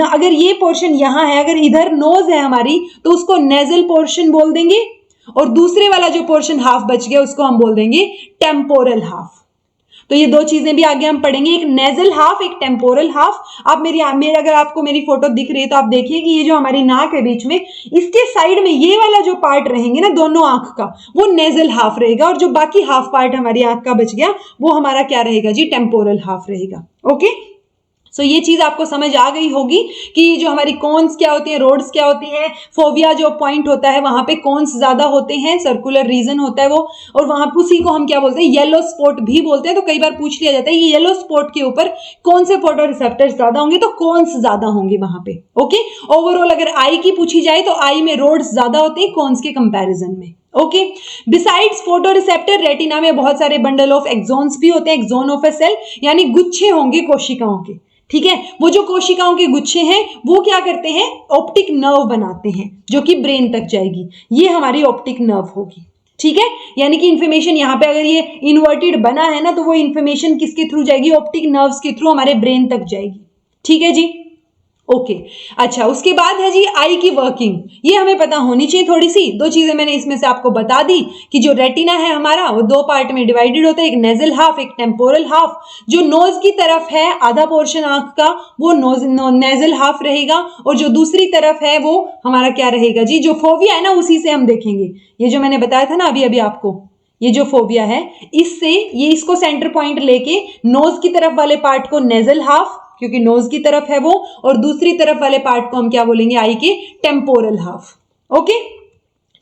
[SPEAKER 1] अगर ये पोर्शन यहाँ है, अगर इधर नोज है हमारी, तो उसको नेजल पोर्शन बोल देंगे, और दूसरे वाला जो पोर्शन हाफ बच गया उसको हम बोल देंगे टेम्पोरल हाफ। तो ये 2 चीजें भी आगे हम पढ़ेंगे, एक नेजल हाफ, एक टेम्पोरल हाफ। आप मेरी अगर आपको मेरी फोटो दिख रही है तो आप देखिए कि ये जो हमारी नाक है बीच में, इसके साइड में ये वाला जो पार्ट रहेंगे ना दोनों आंख का, वो नेजल हाफ रहेगा, और जो बाकी हाफ पार्ट हमारी आंख का बच गया वो हमारा क्या रहेगा जी, टेम्पोरल हाफ रहेगा। ओके, सो ये चीज आपको समझ आ गई होगी कि जो हमारी कॉन्स क्या होती है, रोड्स क्या होती है, फोबिया जो पॉइंट होता है वहां पे कॉन्स ज्यादा होते हैं, सर्कुलर रीजन होता है वो, और वहां पे उसी को हम क्या बोलते हैं, येलो स्पॉट भी बोलते हैं। तो कई बार पूछ लिया जाता है ये येलो स्पॉट के ऊपर कौन से फोटो रिसेप्टर्स ज्यादा होंगे, तो कॉन्स ज्यादा होंगे वहां पे। ओके, ओवरऑल अगर आई की पूछी जाए तो आई में रोड्स ज्यादा होते हैं कॉन्स के कंपेरिजन में। Okay, besides photo receptor, retina में बहुत सारे बंडल ऑफ एक्सोन्स भी होते हैं, एक्सोन ऑफ अ सेल यानी गुच्छे होंगे कोशिकाओं के। ठीक है, वो जो कोशिकाओं के गुच्छे हैं वो क्या करते हैं, ऑप्टिक नर्व बनाते हैं जो कि ब्रेन तक जाएगी, ये हमारी ऑप्टिक नर्व होगी। ठीक है, यानी कि इंफॉर्मेशन यहाँ पे अगर ये इन्वर्टेड बना है ना, तो वो इंफॉर्मेशन किसके थ्रू जाएगी, ऑप्टिक नर्व्स के थ्रू हमारे ब्रेन तक जाएगी। ठीक है जी, ओके। अच्छा, उसके बाद है जी आई की वर्किंग, ये हमें पता होनी चाहिए थोड़ी सी। दो चीजें मैंने इसमें से आपको बता दी कि जो रेटिना है हमारा वो दो पार्ट में डिवाइडेड होता है, एक नेजल हाफ, एक टेम्पोरल हाफ। जो नोज की तरफ है आधा पोर्शन आंख का वो नेजल हाफ रहेगा, और जो दूसरी तरफ है वो हमारा क्या रहेगा जी, जो फोबिया है ना उसी से हम देखेंगे। ये जो मैंने बताया था ना अभी अभी आपको, ये जो फोबिया है इससे ये इसको सेंटर पॉइंट लेके नोज की तरफ वाले पार्ट को नेजल हाफ, क्योंकि नोज की तरफ है वो, और दूसरी तरफ वाले पार्ट को हम क्या बोलेंगे, आई के टेम्पोरल हाफ। ओके,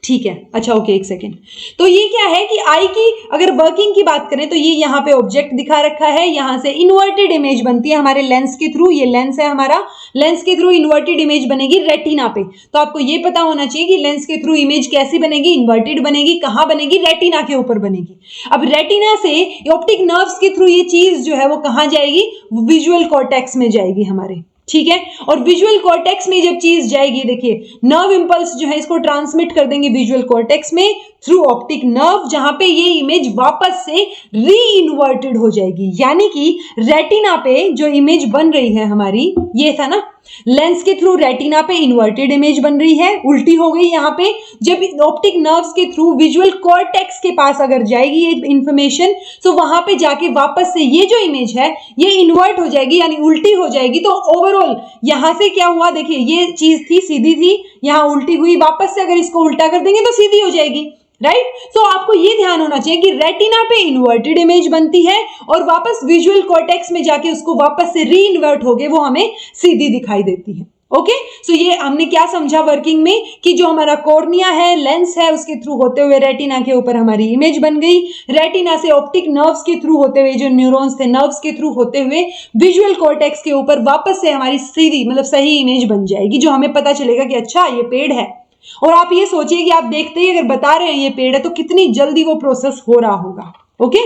[SPEAKER 1] ठीक है। अच्छा ओके, एक सेकेंड। तो ये क्या है कि आई की अगर वर्किंग की बात करें तो ये यहाँ पे ऑब्जेक्ट दिखा रखा है, यहाँ से इन्वर्टेड इमेज बनती है हमारे लेंस के थ्रू, ये लेंस है हमारा, लेंस के थ्रू इन्वर्टेड इमेज बनेगी रेटिना पे। तो आपको ये पता होना चाहिए कि लेंस के थ्रू इमेज कैसी बनेगी, इन्वर्टेड बनेगी, कहाँ बनेगी, रेटिना के ऊपर बनेगी। अब रेटिना से ऑप्टिक नर्व्स के थ्रू ये चीज जो है वो कहाँ जाएगी, विजुअल कॉर्टेक्स में जाएगी हमारे। ठीक है, और विजुअल कॉर्टेक्स में जब चीज जाएगी, देखिए नर्व इंपल्स जो है इसको ट्रांसमिट कर देंगे विजुअल कॉर्टेक्स में थ्रू ऑप्टिक नर्व, जहां पे ये इमेज वापस से री इन्वर्टेड हो जाएगी। यानी कि रेटिना पे जो इमेज बन रही है हमारी, ये था ना लेंस के थ्रू रेटिना पे इन्वर्टेड इमेज बन रही है, उल्टी हो गई यहाँ पे। जब ऑप्टिक नर्व्स के थ्रू विजुअल कॉर्टेक्स के पास अगर जाएगी ये इंफॉर्मेशन, तो वहां पे जाके वापस से ये जो इमेज है ये इन्वर्ट हो जाएगी, यानी उल्टी हो जाएगी। तो ओवरऑल यहां से क्या हुआ, देखिए ये चीज थी सीधी थी, यहाँ उल्टी हुई, वापस से अगर इसको उल्टा कर देंगे तो सीधी हो जाएगी। राइट, सो आपको ये ध्यान होना चाहिए कि रेटिना पे इन्वर्टेड इमेज बनती है और वापस विजुअल कॉर्टेक्स में जाके उसको वापस से री इन्वर्ट होके वो हमें सीधी दिखाई देती है। ओके, सो ये हमने क्या समझा वर्किंग में कि जो हमारा कॉर्निया है, लेंस है, उसके थ्रू होते हुए रेटिना के ऊपर हमारी इमेज बन गई, रेटिना से ऑप्टिक नर्व्स के थ्रू होते हुए जो न्यूरॉन्स थे नर्व्स के थ्रू होते हुए विजुअल कॉर्टेक्स के ऊपर वापस से हमारी सीधी मतलब सही इमेज बन जाएगी, जो हमें पता चलेगा कि अच्छा ये पेड़ है। और आप ये सोचिए कि आप देखते ही अगर बता रहे हैं ये पेड़ है तो कितनी जल्दी वो प्रोसेस हो रहा होगा। ओके,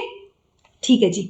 [SPEAKER 1] ठीक है जी।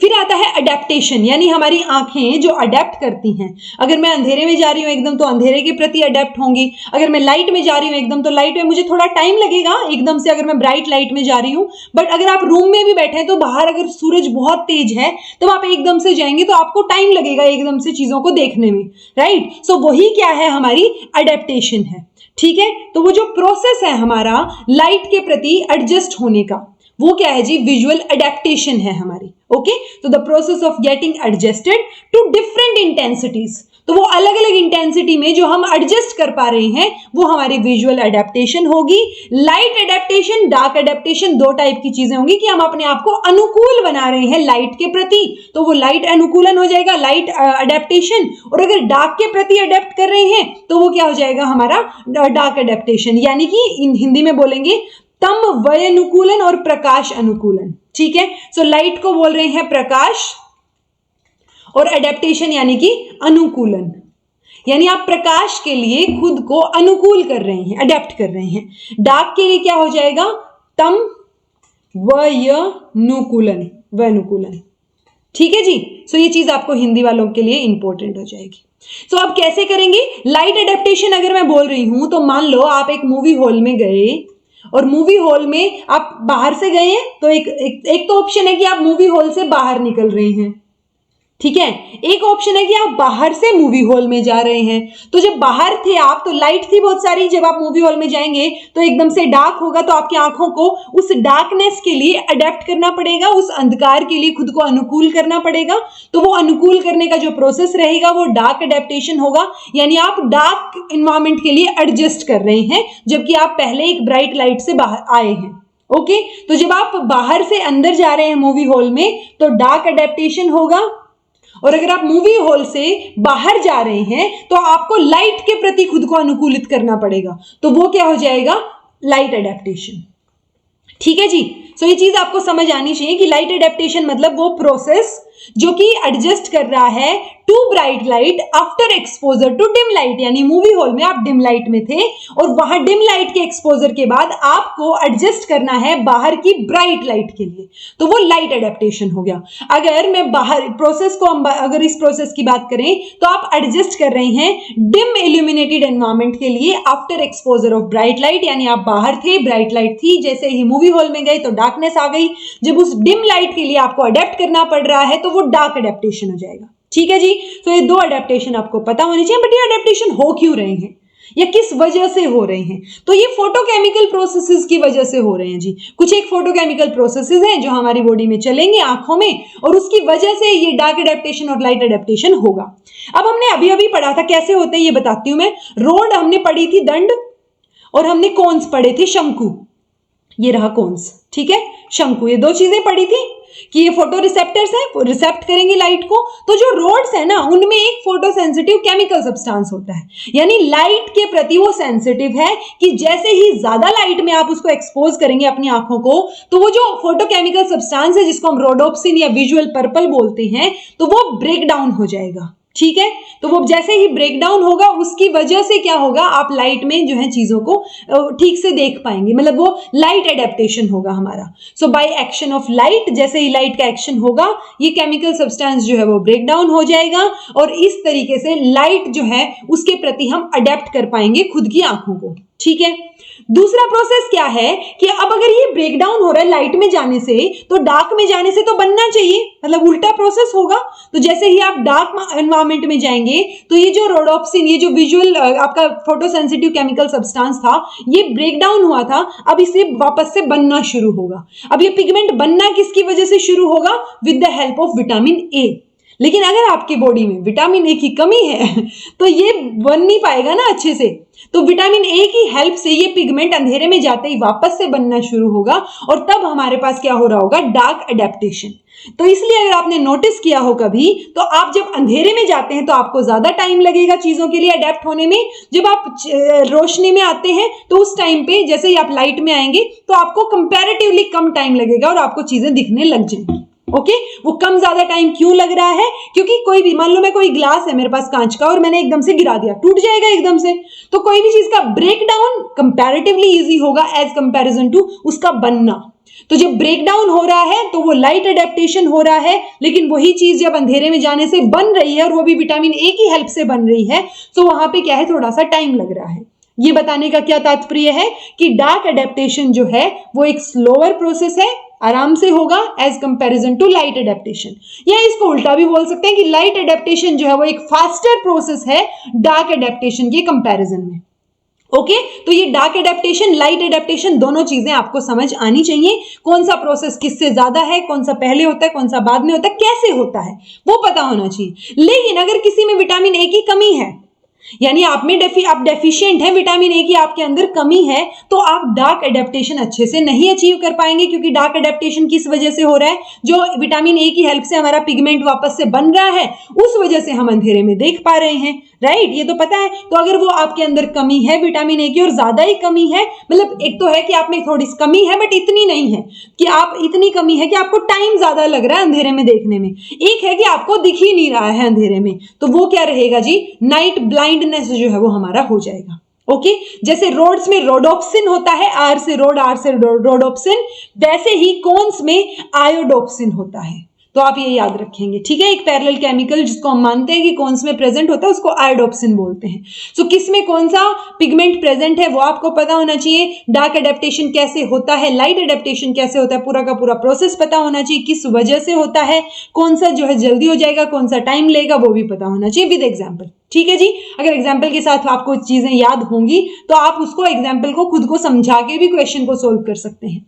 [SPEAKER 1] फिर आता है अडेप्टेशन, यानी हमारी आंखें जो अडेप्ट करती हैं। अगर मैं अंधेरे में जा रही हूं एकदम तो अंधेरे के प्रति अडेप्ट होंगी, अगर मैं लाइट में जा रही हूं एकदम तो लाइट में मुझे थोड़ा टाइम लगेगा एकदम से, अगर मैं ब्राइट लाइट में जा रही हूं। बट अगर आप रूम में भी बैठे हैं तो बाहर अगर सूरज बहुत तेज है तो आप एकदम से जाएंगे तो आपको टाइम लगेगा एकदम से चीजों को देखने में। राइट, सो वही क्या है, हमारी अडेप्टेशन है। ठीक है, तो वो जो प्रोसेस है हमारा लाइट के प्रति एडजस्ट होने का, वो क्या है जी, विजुअल अडेप्टेशन है हमारी। ओके, तो the process of getting adjusted to different intensities, तो वो अलग अलग इंटेंसिटी में जो हम एडजस्ट कर पा रहे हैं वो हमारी विजुअल अडेप्टेशन होगी। लाइट अडेप्टेशन, डार्क अडेप्टेशन, दो टाइप की चीजें होंगी कि हम अपने आप को अनुकूल बना रहे हैं लाइट के प्रति, तो वो लाइट अनुकूलन हो जाएगा, लाइट अडेप्टेशन। और अगर डार्क के प्रति अडेप्ट कर रहे हैं तो वो क्या हो जाएगा, हमारा डार्क अडेप्टेशन, यानी कि हिंदी में बोलेंगे तम वय अनुकूलन और प्रकाश अनुकूलन। ठीक है, सो लाइट को बोल रहे हैं प्रकाश और अडेप्टेशन यानी कि अनुकूलन, यानी आप प्रकाश के लिए खुद को अनुकूल कर रहे हैं, अडेप्ट कर रहे हैं। डार्क के लिए क्या हो जाएगा, तम वयनुकूलन, वयनुकूलन। ठीक है जी, सो ये चीज आपको हिंदी वालों के लिए इंपॉर्टेंट हो जाएगी। सो अब कैसे करेंगे लाइट अडेप्टेशन, अगर मैं बोल रही हूं तो मान लो आप एक मूवी हॉल में गए और मूवी हॉल में आप बाहर से गए हैं तो एक तो ऑप्शन है कि आप मूवी हॉल से बाहर निकल रहे हैं। ठीक है, एक ऑप्शन है कि आप बाहर से मूवी हॉल में जा रहे हैं। तो जब बाहर थे आप तो लाइट थी बहुत सारी, जब आप मूवी हॉल में जाएंगे तो एकदम से डार्क होगा, तो आपकी आंखों को उस डार्कनेस के लिए अडेप्ट करना पड़ेगा, उस अंधकार के लिए खुद को अनुकूल करना पड़ेगा। तो वो अनुकूल करने का जो प्रोसेस रहेगा वो डार्क अडेप्टेशन होगा, यानी आप डार्क इन्वायरमेंट के लिए एडजस्ट कर रहे हैं जबकि आप पहले एक ब्राइट लाइट से बाहर आए हैं। ओके, तो जब आप बाहर से अंदर जा रहे हैं मूवी हॉल में तो डार्क अडेप्टेशन होगा, और अगर आप मूवी हॉल से बाहर जा रहे हैं तो आपको लाइट के प्रति खुद को अनुकूलित करना पड़ेगा, तो वो क्या हो जाएगा, लाइट एडेप्टेशन। ठीक है जी। सो ये चीज आपको समझ आनी चाहिए कि लाइट एडेप्टेशन मतलब वो प्रोसेस जो कि एडजस्ट कर रहा है to bright light after exposure to dim light, यानी मूवी हॉल में आप डिम लाइट में थे और वहां डिम लाइट के एक्सपोजर के बाद आपको एडजस्ट करना है बाहर की ब्राइट लाइट के लिए, तो वो लाइट एडेप्टेशन हो गया। अगर मैं बाहर प्रोसेस को अगर इस प्रोसेस की बात करें तो आप एडजस्ट कर रहे हैं डिम इल्यूमिनेटेड एनवायरमेंट के लिए after exposure of bright light, यानी आप बाहर थे, ब्राइट लाइट थी, जैसे ही मूवी हॉल में गए तो डार्कनेस आ गई, जब उस डिम लाइट के लिए आपको अडेप्ट करना पड़ रहा है तो वो डार्क एडेप्टेशन हो जाएगा। ठीक है जी। तो ये दो अडेप्टेशन आपको पता होनी चाहिए, बट ये अडेप्टेशन हो क्यों रहे हैं या किस वजह से हो रहे हैं, तो ये फोटोकेमिकल प्रोसेसेस की वजह से हो रहे हैं जी। कुछ एक फोटोकेमिकल प्रोसेसेस हैं जो हमारी बॉडी में चलेंगे आंखों में, और उसकी वजह से ये डार्क एडेप्टेशन और लाइट एडेप्टेशन होगा। अब हमने अभी अभी पढ़ा था कैसे होते हैं, ये बताती हूं मैं। रोड हमने पढ़ी थी दंड, और हमने कोन्स पढ़े थे शंकु। ये रहा कोन्स, ठीक है, शंकु, ये दो चीजें पढ़ी थी कि ये फोटो रिसेप्टर्स हैं, वो रिसेप्ट करेंगे लाइट को। तो जो रोड्स है ना, उनमें एक फोटो सेंसिटिव केमिकल सब्सटेंस होता है, यानी लाइट के प्रति वो सेंसिटिव है कि जैसे ही ज्यादा लाइट में आप उसको एक्सपोज करेंगे अपनी आंखों को, तो वो जो फोटो केमिकल सब्सटेंस है जिसको हम रोडोप्सिन या विजुअल पर्पल बोलते हैं, तो वो ब्रेक डाउन हो जाएगा। ठीक है, तो वो जैसे ही ब्रेक डाउन होगा उसकी वजह से क्या होगा, आप लाइट में जो है चीजों को ठीक से देख पाएंगे, मतलब वो लाइट एडेप्टेशन होगा हमारा। सो बाय एक्शन ऑफ लाइट, जैसे ही लाइट का एक्शन होगा ये केमिकल सब्सटेंस जो है वो ब्रेक डाउन हो जाएगा, और इस तरीके से लाइट जो है उसके प्रति हम अडेप्ट कर पाएंगे खुद की आंखों को। ठीक है, दूसरा प्रोसेस क्या है कि अब अगर ये ब्रेक डाउन हो रहा है लाइट में जाने से, तो डार्क में जाने से तो बनना चाहिए, मतलब उल्टा प्रोसेस होगा। तो जैसे ही आप डार्क एनवायरमेंट में जाएंगे तो ये जो रोडोप्सिन, ये जो विजुअल आपका फोटो सेंसिटिव केमिकल सब्सटेंस था, ये ब्रेक डाउन हुआ था, अब इसे वापस से बनना शुरू होगा। अब ये पिगमेंट बनना किसकी वजह से शुरू होगा, with the help of vitamin A. लेकिन अगर आपकी बॉडी में विटामिन ए की कमी है तो ये बन नहीं पाएगा ना अच्छे से, तो विटामिन ए की हेल्प से ये पिगमेंट अंधेरे में जाते ही वापस से बनना शुरू होगा, और तब हमारे पास क्या हो रहा होगा, डार्क एडेप्टेशन। तो इसलिए अगर आपने नोटिस किया हो कभी, तो आप जब अंधेरे में जाते हैं तो आपको ज्यादा टाइम लगेगा चीजों के लिए अडेप्ट होने में। जब आप रोशनी में आते हैं तो उस टाइम पे जैसे ही आप लाइट में आएंगे तो आपको कंपैरेटिवली कम टाइम लगेगा और आपको चीजें दिखने लग जाएंगी। ओके, वो कम ज्यादा टाइम क्यों लग रहा है, क्योंकि कोई भी, मान लो मैं कोई ग्लास है मेरे पास कांच का और मैंने एकदम से गिरा दिया, टूट जाएगा एकदम से। तो कोई भी चीज का ब्रेक डाउन कंपैरेटिवली इजी होगा एज कंपैरिजन टू उसका बनना। तो जब ब्रेक डाउन हो रहा है तो वो लाइट एडेप्टेशन हो रहा है, लेकिन वही चीज जब अंधेरे में जाने से बन रही है और वो भी विटामिन ए की हेल्प से बन रही है, तो वहां पे क्या है, थोड़ा सा टाइम लग रहा है। ये बताने का क्या तात्पर्य है कि डार्क एडेप्टेशन जो है वो एक स्लोअर प्रोसेस है, आराम से होगा as comparison to light adaptation. या इसको उल्टा भी बोल सकते हैं कि लाइट एडेप्टेशन जो है वो एक फास्टर प्रोसेस है डार्क एडेप्टेशन के कंपैरिजन में। ओके, तो ये डार्क एडेप्टेशन, लाइट एडेप्टेशन, दोनों चीजें आपको समझ आनी चाहिए। कौन सा प्रोसेस किससे ज्यादा है, कौन सा पहले होता है, कौन सा बाद में होता है, कैसे होता है, वो पता होना चाहिए। लेकिन अगर किसी में विटामिन ए की कमी है, यानी आप डेफिशिएंट है, विटामिन ए की आपके अंदर कमी है, तो आप डार्क एडेप्टेशन अच्छे से नहीं अचीव कर पाएंगे। क्योंकि डार्क एडेप्टेशन किस वजह से हो रहा है, जो विटामिन ए की हेल्प से हमारा पिगमेंट वापस से बन रहा है, उस वजह से हम अंधेरे में देख पा रहे हैं, राइट, ये तो पता है। तो अगर वो आपके अंदर कमी है विटामिन ए की और ज्यादा ही कमी है, मतलब एक तो है कि आप में थोड़ी सी कमी है बट इतनी नहीं है कि आप, इतनी कमी है कि आपको टाइम ज्यादा लग रहा है अंधेरे में देखने में, एक है कि आपको दिख ही नहीं रहा है अंधेरे में, तो वो क्या रहेगा जी, नाइट ब्लाइंडनेस जो है वो हमारा हो जाएगा। ओके, जैसे रोड्स में रोडोप्सिन होता है, आर से रोडोप्सिन, वैसे ही कोन्स में आयोडोप्सिन होता है। तो आप ये याद रखेंगे, ठीक है। एक पैरेलल केमिकल जिसको हम मानते हैं कि कौन में प्रेजेंट होता है उसको आयोडोप्सिन बोलते हैं। सो किस में कौन सा पिगमेंट प्रेजेंट है वो आपको पता होना चाहिए। डार्क एडेप्टेशन कैसे होता है, लाइट एडेप्टेशन कैसे होता है, पूरा का पूरा प्रोसेस पता होना चाहिए, किस वजह से होता है, कौन सा जो है जल्दी हो जाएगा, कौन सा टाइम लेगा, वो भी पता होना चाहिए विद एग्जाम्पल। ठीक है जी। अगर एग्जाम्पल के साथ आपको चीजें याद होंगी तो आप उसको एग्जाम्पल को खुद को समझा के भी क्वेश्चन को सोल्व कर सकते हैं।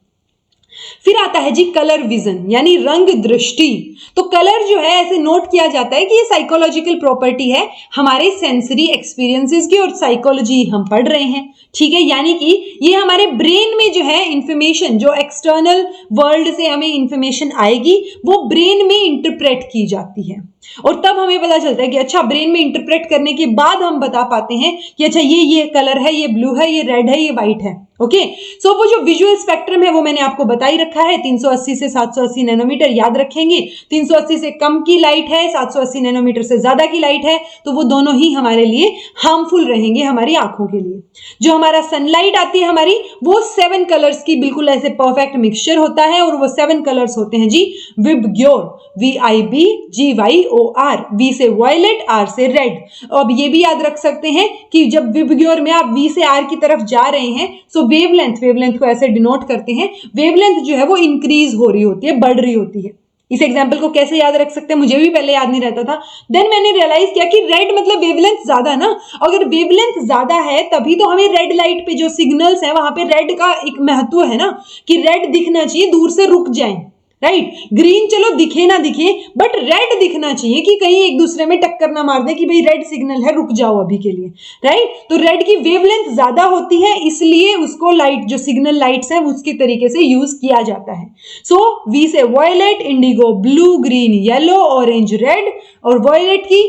[SPEAKER 1] फिर आता है जी कलर विजन यानी रंग दृष्टि। तो कलर जो है ऐसे नोट किया जाता है कि ये साइकोलॉजिकल प्रॉपर्टी है हमारे सेंसरी एक्सपीरियंसेस की, और साइकोलॉजी हम पढ़ रहे हैं, ठीक है। यानी कि ये हमारे ब्रेन में जो है इंफॉर्मेशन, जो एक्सटर्नल वर्ल्ड से हमें इंफॉर्मेशन आएगी वो ब्रेन में इंटरप्रेट की जाती है, और तब हमें पता चलता है कि अच्छा ब्रेन में इंटरप्रेट करने के बाद हम बता पाते हैं कि अच्छा ये कलर है, ये ब्लू है, ये रेड है, ये व्हाइट है। ओके, सो वो जो विजुअल स्पेक्ट्रम है वो मैंने आपको बता ही रखा है, 380 से 780 नैनोमीटर याद रखेंगे। 380 से कम की लाइट है, 780 नैनोमीटर से ज्यादा की लाइट है, तो वो दोनों ही हमारे लिए हार्मफुल रहेंगे हमारी आंखों के लिए। जो हमारा सनलाइट आती है हमारी, वो 7 कलर्स की बिल्कुल ऐसे परफेक्ट मिक्सचर होता है, और वो 7 कलर्स होते हैं जी विबग्योर, VIBGYOR, V से वायलेट, R से रेड। अब ये भी याद रख सकते हैं कि जब विबग्योर में आप V से R की तरफ जा रहे हैं, सो वेवलेंथ को ऐसे डिनोट करते हैं, वेवलेंथ जो है वो इंक्रीज हो रही होती है, बढ़ रही होती है। इस एग्जाम्पल को कैसे याद रख सकते हैं, मुझे भी पहले याद नहीं रहता था, देन मैंने रियलाइज किया कि रेड मतलब वेवलेंथ ज्यादा ना, अगर वेवलेंथ ज्यादा है तभी तो हमें रेड लाइट पे जो सिग्नल्स है वहां पे रेड का एक महत्व है ना, कि रेड दिखना चाहिए, दूर से रुक जाए, राइट। ग्रीन चलो दिखे ना दिखे, बट रेड दिखना चाहिए कि कहीं एक दूसरे में टक्कर ना मार दे कि भाई रेड सिग्नल है, रुक जाओ अभी के लिए, राइट। तो रेड की वेवलेंथ ज्यादा होती है, इसलिए उसको लाइट, जो सिग्नल लाइट्स है उसकी तरीके से यूज किया जाता है। So we say violet, indigo blue, green yellow, orange red, और वायलेट की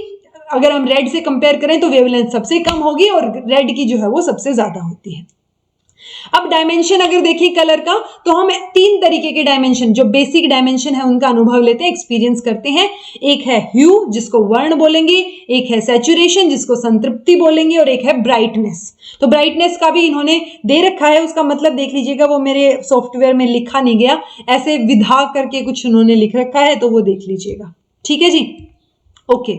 [SPEAKER 1] अगर हम रेड से कंपेयर करें तो वेवलेंथ सबसे कम होगी और रेड की जो है वो सबसे ज्यादा होती है। अब डायमेंशन अगर देखें कलर का, तो हम 3 तरीके के डायमेंशन, जो बेसिक डायमेंशन है उनका अनुभव लेते हैं, एक्सपीरियंस करते हैं। एक है ह्यू जिसको वर्ण बोलेंगे, एक है सैचुरेशन जिसको संतृप्ति बोलेंगे, और एक है ब्राइटनेस। तो ब्राइटनेस का भी इन्होंने दे रखा है, उसका मतलब देख लीजिएगा, वो मेरे सॉफ्टवेयर में लिखा नहीं गया, ऐसे विधा करके कुछ उन्होंने लिख रखा है, तो वो देख लीजिएगा, ठीक है जी। ओके,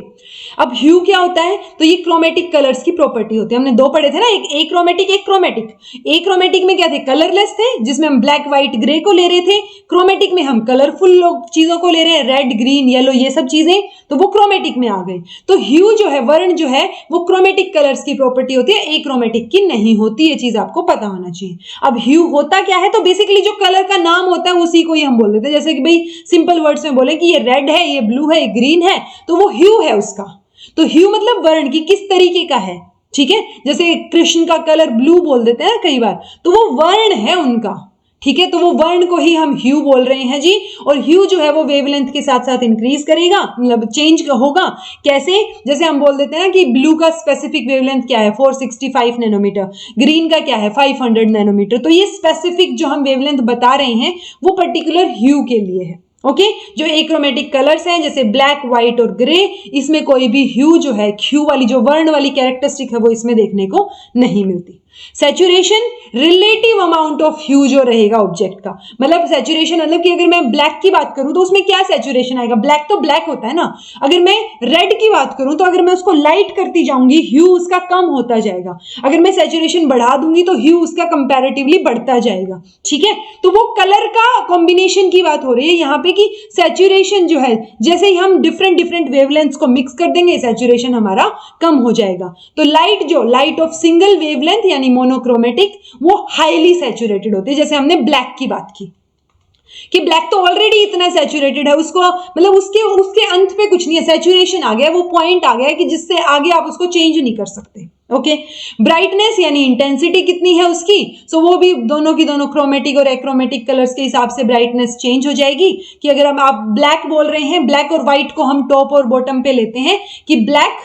[SPEAKER 1] अब ह्यू क्या होता है, तो ये क्रोमेटिक कलर्स की प्रॉपर्टी होती है। हमने 2 पढ़े थे ना, एक एक्रोमेटिक, एक क्रोमेटिक। एक्रोमेटिक में क्या थे, कलरलेस थे, जिसमें हम ब्लैक व्हाइट ग्रे को ले रहे थे। क्रोमेटिक में हम कलरफुल चीजों को ले रहे हैं, रेड ग्रीन येलो ये सब चीजें, तो वो क्रोमेटिक में आ गई। तो ह्यू जो है, वर्ण जो है, वो क्रोमेटिक कलर्स की प्रॉपर्टी होती है, एक्रोमेटिक की नहीं होती, ये चीज आपको पता होना चाहिए। अब ह्यू होता क्या है, तो बेसिकली जो कलर का नाम होता है उसी को ही हम बोल देते हैं। जैसे कि भाई सिंपल वर्ड्स में बोले कि ये रेड है, ये ब्लू है, ये ग्रीन है, तो वो ह्यू है उसका। तो ह्यू मतलब वर्ण की किस तरीके का है, ठीक है। जैसे कृष्ण का कलर ब्लू बोल देते हैं कई बार, तो वो वर्ण है उनका, ठीक है। तो वो वर्ण को ही हम ह्यू बोल रहे हैं जी। और ह्यू जो है वो वेवलेंथ के साथ साथ इंक्रीज करेगा, मतलब चेंज होगा। कैसे, जैसे हम बोल देते हैं ना कि ब्लू का स्पेसिफिक वेवलेंथ क्या है, 465 नैनोमीटर, ग्रीन का क्या है 500 नैनोमीटर। तो ये स्पेसिफिक जो हम वेवलेंथ बता रहे हैं वो पर्टिकुलर ह्यू के लिए है। ओके, जो एक्रोमेटिक कलर्स हैं जैसे ब्लैक व्हाइट और ग्रे, इसमें कोई भी ह्यू जो है, ह्यू वाली जो वर्ण वाली कैरेक्टरिस्टिक है वो इसमें देखने को नहीं मिलती। सैचुरेशन, रिलेटिव अमाउंट ऑफ ह्यू जो रहेगा ऑब्जेक्ट का, मतलब सैचुरेशन मतलब कि अगर मैं ब्लैक की बात करूं तो उसमें क्या सैचुरेशन आएगा, ब्लैक तो ब्लैक होता है ना। अगर मैं रेड की बात करूं तो अगर मैं उसको लाइट करती जाऊंगी ह्यू उसका कम होता जाएगा, अगर मैं सैचुरेशन बढ़ा दूंगी तो ह्यू उसका कंपैरेटिवली बढ़ता जाएगा, ठीक है। तो वो कलर का कॉम्बिनेशन की बात हो रही है यहाँ पे कि सैचुरेशन जो है, जैसे ही हम डिफरेंट वेवलेंथ्स को मिक्स कर देंगे सैचुरेशन हमारा कम हो जाएगा। तो लाइट ऑफ सिंगल वेवलेंथ यानी मोनोक्रोमेटिक, वो हाईली सैचुरेटेड होती है। जैसे हमने ब्लैक की बात की कि ब्लैक तो ऑलरेडी इतना सैचुरेटेड है, उसको मतलब उसके अंत पे कुछ नहीं है, सैचुरेशन आ गया, वो पॉइंट आ गया कि जिससे आगे आप उसको चेंज नहीं कर सकते। ओके, ब्राइटनेस यानी इंटेंसिटी कितनी है उसकी, सो वो भी दोनों की दोनों क्रोमेटिक और एक्रोमेटिक कलर्स के हिसाब से ब्राइटनेस चेंज हो जाएगी। कि अगर हम आप ब्लैक बोल रहे हैं, ब्लैक और व्हाइट को हम टॉप और बॉटम पे लेते हैं कि ब्लैक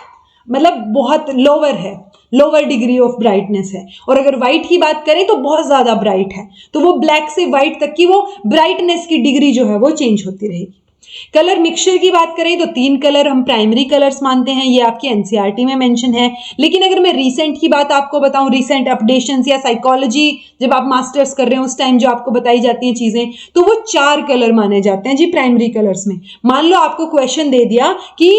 [SPEAKER 1] मतलब बहुत लोअर है, लोअर डिग्री ऑफ ब्राइटनेस है, और अगर व्हाइट की बात करें तो बहुत ज्यादा ब्राइट है। तो वो ब्लैक से व्हाइट तक की वो ब्राइटनेस की डिग्री जो है वो चेंज होती रहेगी। कलर मिक्सचर की बात करें तो 3 कलर हम प्राइमरी कलर्स मानते हैं, ये आपकी एनसीईआरटी में मेंशन है। लेकिन अगर मैं रीसेंट की बात आपको बताऊं, रीसेंट अपडेशंस या साइकोलॉजी जब आप मास्टर्स कर रहे हो उस टाइम जो आपको बताई जाती हैं चीजें, तो वो 4 कलर माने जाते हैं जी प्राइमरी कलर्स में। मान लो आपको क्वेश्चन दे दिया कि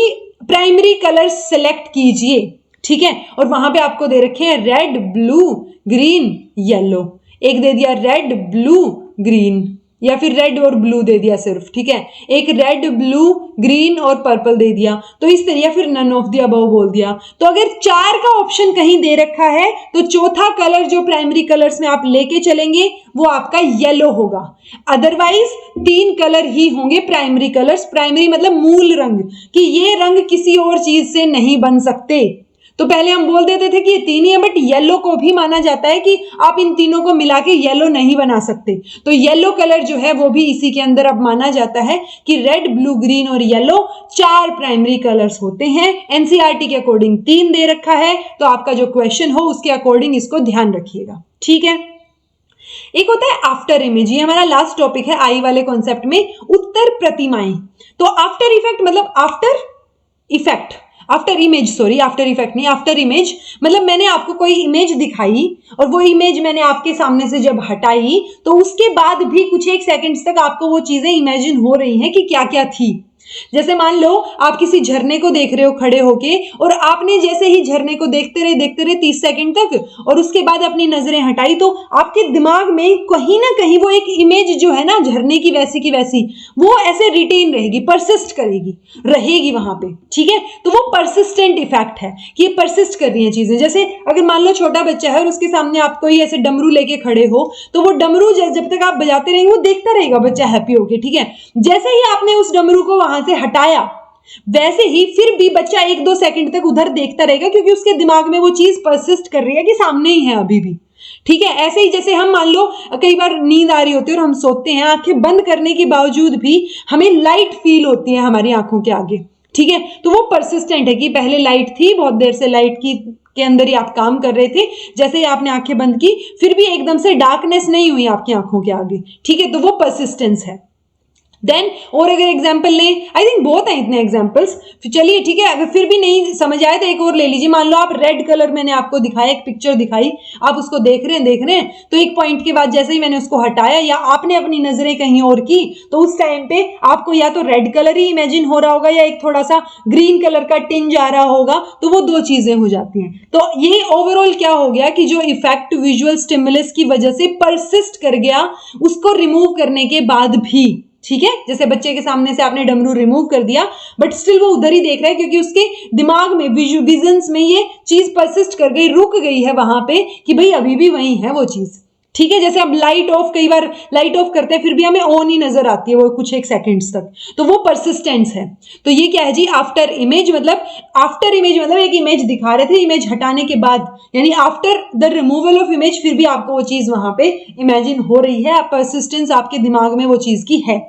[SPEAKER 1] प्राइमरी कलर्स सिलेक्ट कीजिए, ठीक है, और वहां पे आपको दे रखे हैं रेड ब्लू ग्रीन येलो, एक दे दिया रेड ब्लू ग्रीन, या फिर रेड और ब्लू दे दिया सिर्फ, ठीक है, एक रेड ब्लू ग्रीन और पर्पल दे दिया, तो इस तरह, या फिर नन ऑफ द अबव बोल दिया। तो अगर 4 का ऑप्शन कहीं दे रखा है तो चौथा कलर जो प्राइमरी कलर्स में आप लेके चलेंगे वो आपका येलो होगा। अदरवाइज 3 कलर ही होंगे प्राइमरी कलर्स, प्राइमरी मतलब मूल रंग, कि ये रंग किसी और चीज से नहीं बन सकते। तो पहले हम बोल देते थे कि ये 3 ही है, बट येलो को भी माना जाता है कि आप इन तीनों को मिला के येलो नहीं बना सकते। तो येलो कलर जो है वो भी इसी के अंदर अब माना जाता है कि रेड ब्लू ग्रीन और येलो 4 प्राइमरी कलर्स होते हैं। एनसीईआरटी के अकॉर्डिंग 3 दे रखा है, तो आपका जो क्वेश्चन हो उसके अकॉर्डिंग इसको ध्यान रखिएगा, ठीक है। एक होता है आफ्टर इमेज, ये हमारा लास्ट टॉपिक है आई वाले कॉन्सेप्ट में, उत्तर प्रतिमाएं। तो आफ्टर इफेक्ट मतलब after effect, after image, sorry after effect नहीं, आफ्टर इमेज मतलब मैंने आपको कोई इमेज दिखाई और वो इमेज मैंने आपके सामने से जब हटाई तो उसके बाद भी कुछ एक सेकंड्स तक आपको वो चीजें इमेजिन हो रही हैं कि क्या क्या थी। जैसे मान लो आप किसी झरने को देख रहे हो खड़े होके, और आपने जैसे ही झरने को देखते रहे 30 सेकंड तक, और उसके बाद अपनी नजरें हटाई, तो आपके दिमाग में कहीं ना कहीं वो एक इमेज जो है ना झरने की वैसी की वैसी, वो ऐसे रिटेन रहेगी, परसिस्ट करेगी, रहेगी वहां पे, ठीक है। तो वो परसिस्टेंट इफेक्ट है कि ये परसिस्ट कर रही है चीजें। जैसे अगर मान लो छोटा बच्चा है और उसके सामने आप कोई ऐसे डमरू लेके खड़े हो, तो वो डमरू जब तक आप बजाते रहेंगे वो देखता रहेगा बच्चा हैप्पी होके, ठीक है। जैसे ही आपने उस डमरू को वहां से हटाया, वैसे ही फिर भी बच्चा 1-2 सेकंड तक उधर देखता रहेगा, क्योंकि उसके दिमाग में वो चीज परसिस्ट कर रही है कि सामने ही है अभी भी, ठीक है। ऐसे ही जैसे हम मान लो कई बार नींद आ रही होती है और हम सोते हैं, आंखें बंद करने के बावजूद भी हमें लाइट फील होती है हमारी आंखों के आगे, ठीक है। तो वो परसिस्टेंट है कि पहले लाइट थी, बहुत देर से लाइट की के अंदर ही आप काम कर रहे थे, जैसे ही आपने आंखें बंद की फिर भी एकदम से डार्कनेस नहीं हुई आपकी आंखों के आगे, ठीक है। तो वो परसिस्टेंस है। देन और अगर एग्जाम्पल लें, आई थिंक बहुत है इतने एग्जाम्पल्स, चलिए ठीक है, अगर फिर भी नहीं समझ आए तो एक और ले लीजिए। मान लो आप रेड कलर मैंने आपको दिखाया, एक पिक्चर दिखाई, आप उसको देख रहे हैं, तो एक पॉइंट के बाद जैसे ही मैंने उसको हटाया या आपने अपनी नजरें कहीं और की, तो उस टाइम पे आपको या तो रेड कलर ही इमेजिन हो रहा होगा या एक थोड़ा सा ग्रीन कलर का टिंज आ रहा होगा, तो वो 2 चीजें हो जाती हैं। तो ये ओवरऑल क्या हो गया कि जो इफेक्ट विजुअल स्टिमुलस की वजह से परसिस्ट कर गया, उसको रिमूव करने के बाद भी, ठीक है। जैसे बच्चे के सामने से आपने डमरू रिमूव कर दिया, बट स्टिल वो उधर ही देख रहा है, क्योंकि उसके दिमाग में विजन्स में ये चीज परसिस्ट कर गई, रुक गई है वहां पे कि भाई अभी भी वही है वो चीज, ठीक है। जैसे अब लाइट ऑफ, कई बार लाइट ऑफ करते हैं फिर भी हमें ऑन ही नजर आती है वो कुछ एक सेकंड्स तक, तो वो परसिस्टेंस है। तो ये क्या है जी, आफ्टर इमेज मतलब, आफ्टर इमेज मतलब एक इमेज दिखा रहे थे, इमेज हटाने के बाद, यानी after the removal of image फिर भी आपको वो चीज वहां पे इमेजिन हो रही है, परसिस्टेंस आपके दिमाग में वो चीज की है।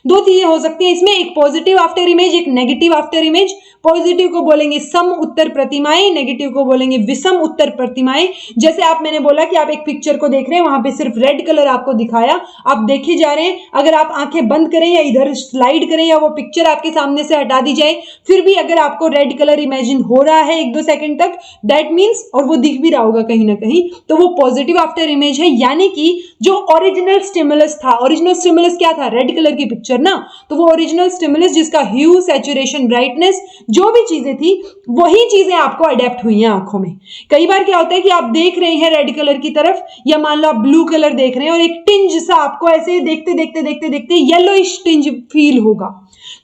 [SPEAKER 1] 2 चीजें हो सकती हैं इसमें, एक पॉजिटिव आफ्टर इमेज, एक नेगेटिव आफ्टर इमेज। पॉजिटिव को बोलेंगे सम उत्तर प्रतिमाएं, नेगेटिव को बोलेंगे विषम उत्तर प्रतिमाएं। जैसे आप, मैंने बोला कि आप एक पिक्चर को देख रहे हैं, वहां पे सिर्फ रेड कलर आपको दिखाया, आप देखे जा रहे हैं, अगर आप आंखें बंद करें या इधर स्लाइड करें या वो पिक्चर आपके सामने से हटा दी जाए, फिर भी अगर आपको रेड कलर इमेजिन हो रहा है 1-2 सेकंड तक, दैट मीन्स, और वो दिख भी रहा होगा कहीं ना कहीं, तो वो पॉजिटिव आफ्टर इमेज है। यानी कि जो ओरिजिनल स्टिमुलस था, ओरिजिनल स्टिमुलस क्या था, रेड कलर की पिक्चर ना, तो वो ओरिजिनल स्टिमुलस जिसका ह्यू, सैचुरेशन, ब्राइटनेस, जो भी चीजें थी वही चीजें आपको अडेप्ट हुई हैं आंखों में। कई बार क्या होता है कि आप देख रहे हैं रेड कलर की तरफ, या मान लो आप ब्लू कलर देख रहे हैं और एक टिंज सा आपको ऐसे देखते देखते देखते देखते येलोइश टिंज फील होगा,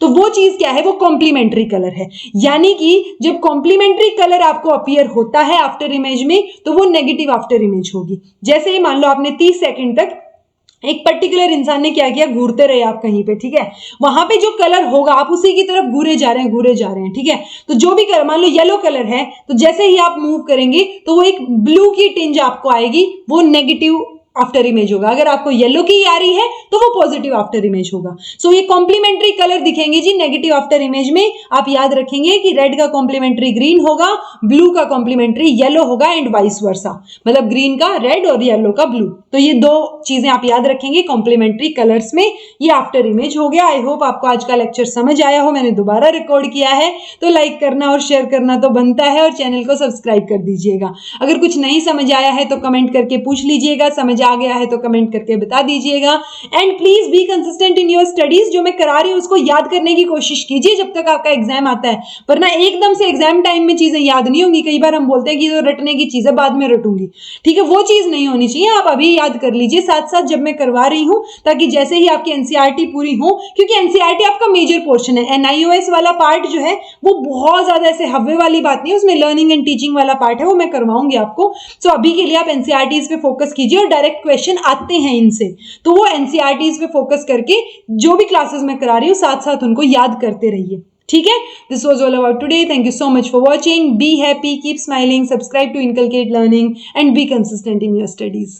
[SPEAKER 1] तो वो चीज क्या है, वो कॉम्प्लीमेंट्री कलर है। यानी कि जब कॉम्प्लीमेंट्री कलर आपको अपीयर होता है आफ्टर इमेज में, तो वो नेगेटिव आफ्टर इमेज होगी। जैसे ही मान लो आपने 30 सेकंड तक एक पर्टिकुलर इंसान ने क्या किया, घूरते रहे आप कहीं पे, ठीक है, वहां पे जो कलर होगा आप उसी की तरफ घूरे जा रहे हैं, ठीक है। तो जो भी कलर, मान लो येलो कलर है, तो जैसे ही आप मूव करेंगे तो वो एक ब्लू की टिंज आपको आएगी, वो नेगेटिव आफ्टर इमेज होगा। अगर आपको येलो की आ रही है तो वो पॉजिटिव आफ्टर इमेज होगा। सो ये कॉम्प्लीमेंट्री कलर दिखेंगे जी नेगेटिव आफ्टर इमेज में। आप याद रखेंगे कि रेड का कॉम्प्लीमेंट्री ग्रीन होगा, ब्लू का कॉम्प्लीमेंट्री येलो होगा, एंड वाइस वर्सा, मतलब ग्रीन का रेड और येलो का ब्लू। तो ये 2 चीजें आप याद रखेंगे कॉम्प्लीमेंट्री कलर्स में। ये आफ्टर इमेज हो गया। आई होप आपको आज का लेक्चर समझ आया हो। मैंने दोबारा रिकॉर्ड किया है, तो लाइक करना और शेयर करना तो बनता है, और चैनल को सब्सक्राइब कर दीजिएगा। अगर कुछ नहीं समझ आया है तो कमेंट करके पूछ लीजिएगा, समझ आ गया है तो कमेंट करके बता दीजिएगा। And please be consistent in your studies. जो मैं करा रही हूँ उसको याद करने की कोशिश कीजिए जब तक आपका एग्जाम आता है, वरना एकदम से एग्जाम टाइम में चीजें याद नहीं होंगी। कई बार हम बोलते हैं कि तो रटने की चीज है, बाद में रटूंगी, ठीक है, वो चीज नहीं होनी चाहिए। आप अभी याद कर लीजिए साथ साथ जब मैं करवा रही हूँ, ताकि जैसे ही आपकी एनसीईआरटी पूरी हो, क्योंकि एनसीईआरटी आपका मेजर पोर्शन है। एनआईओएस वाला पार्ट जो है वो बहुत ज्यादा ऐसे हव्वे वाली बात नहीं है, उसमें लर्निंग एंड टीचिंग वाला पार्ट है, वो मैं करवाऊंगी आपको। सो अभी के लिए आप एनसीईआरटीज पे फोकस कीजिए, और डायरेक्ट क्वेश्चन आते हैं इनसे, तो वो एनसीईआरटीज पे फोकस करके जो भी क्लासेस मैं करा रही हूँ साथ साथ उनको याद करते रहिए, ठीक है। This was all about today. Thank you so much for watching. Be happy, keep smiling, subscribe to inculcate learning and be consistent in your studies.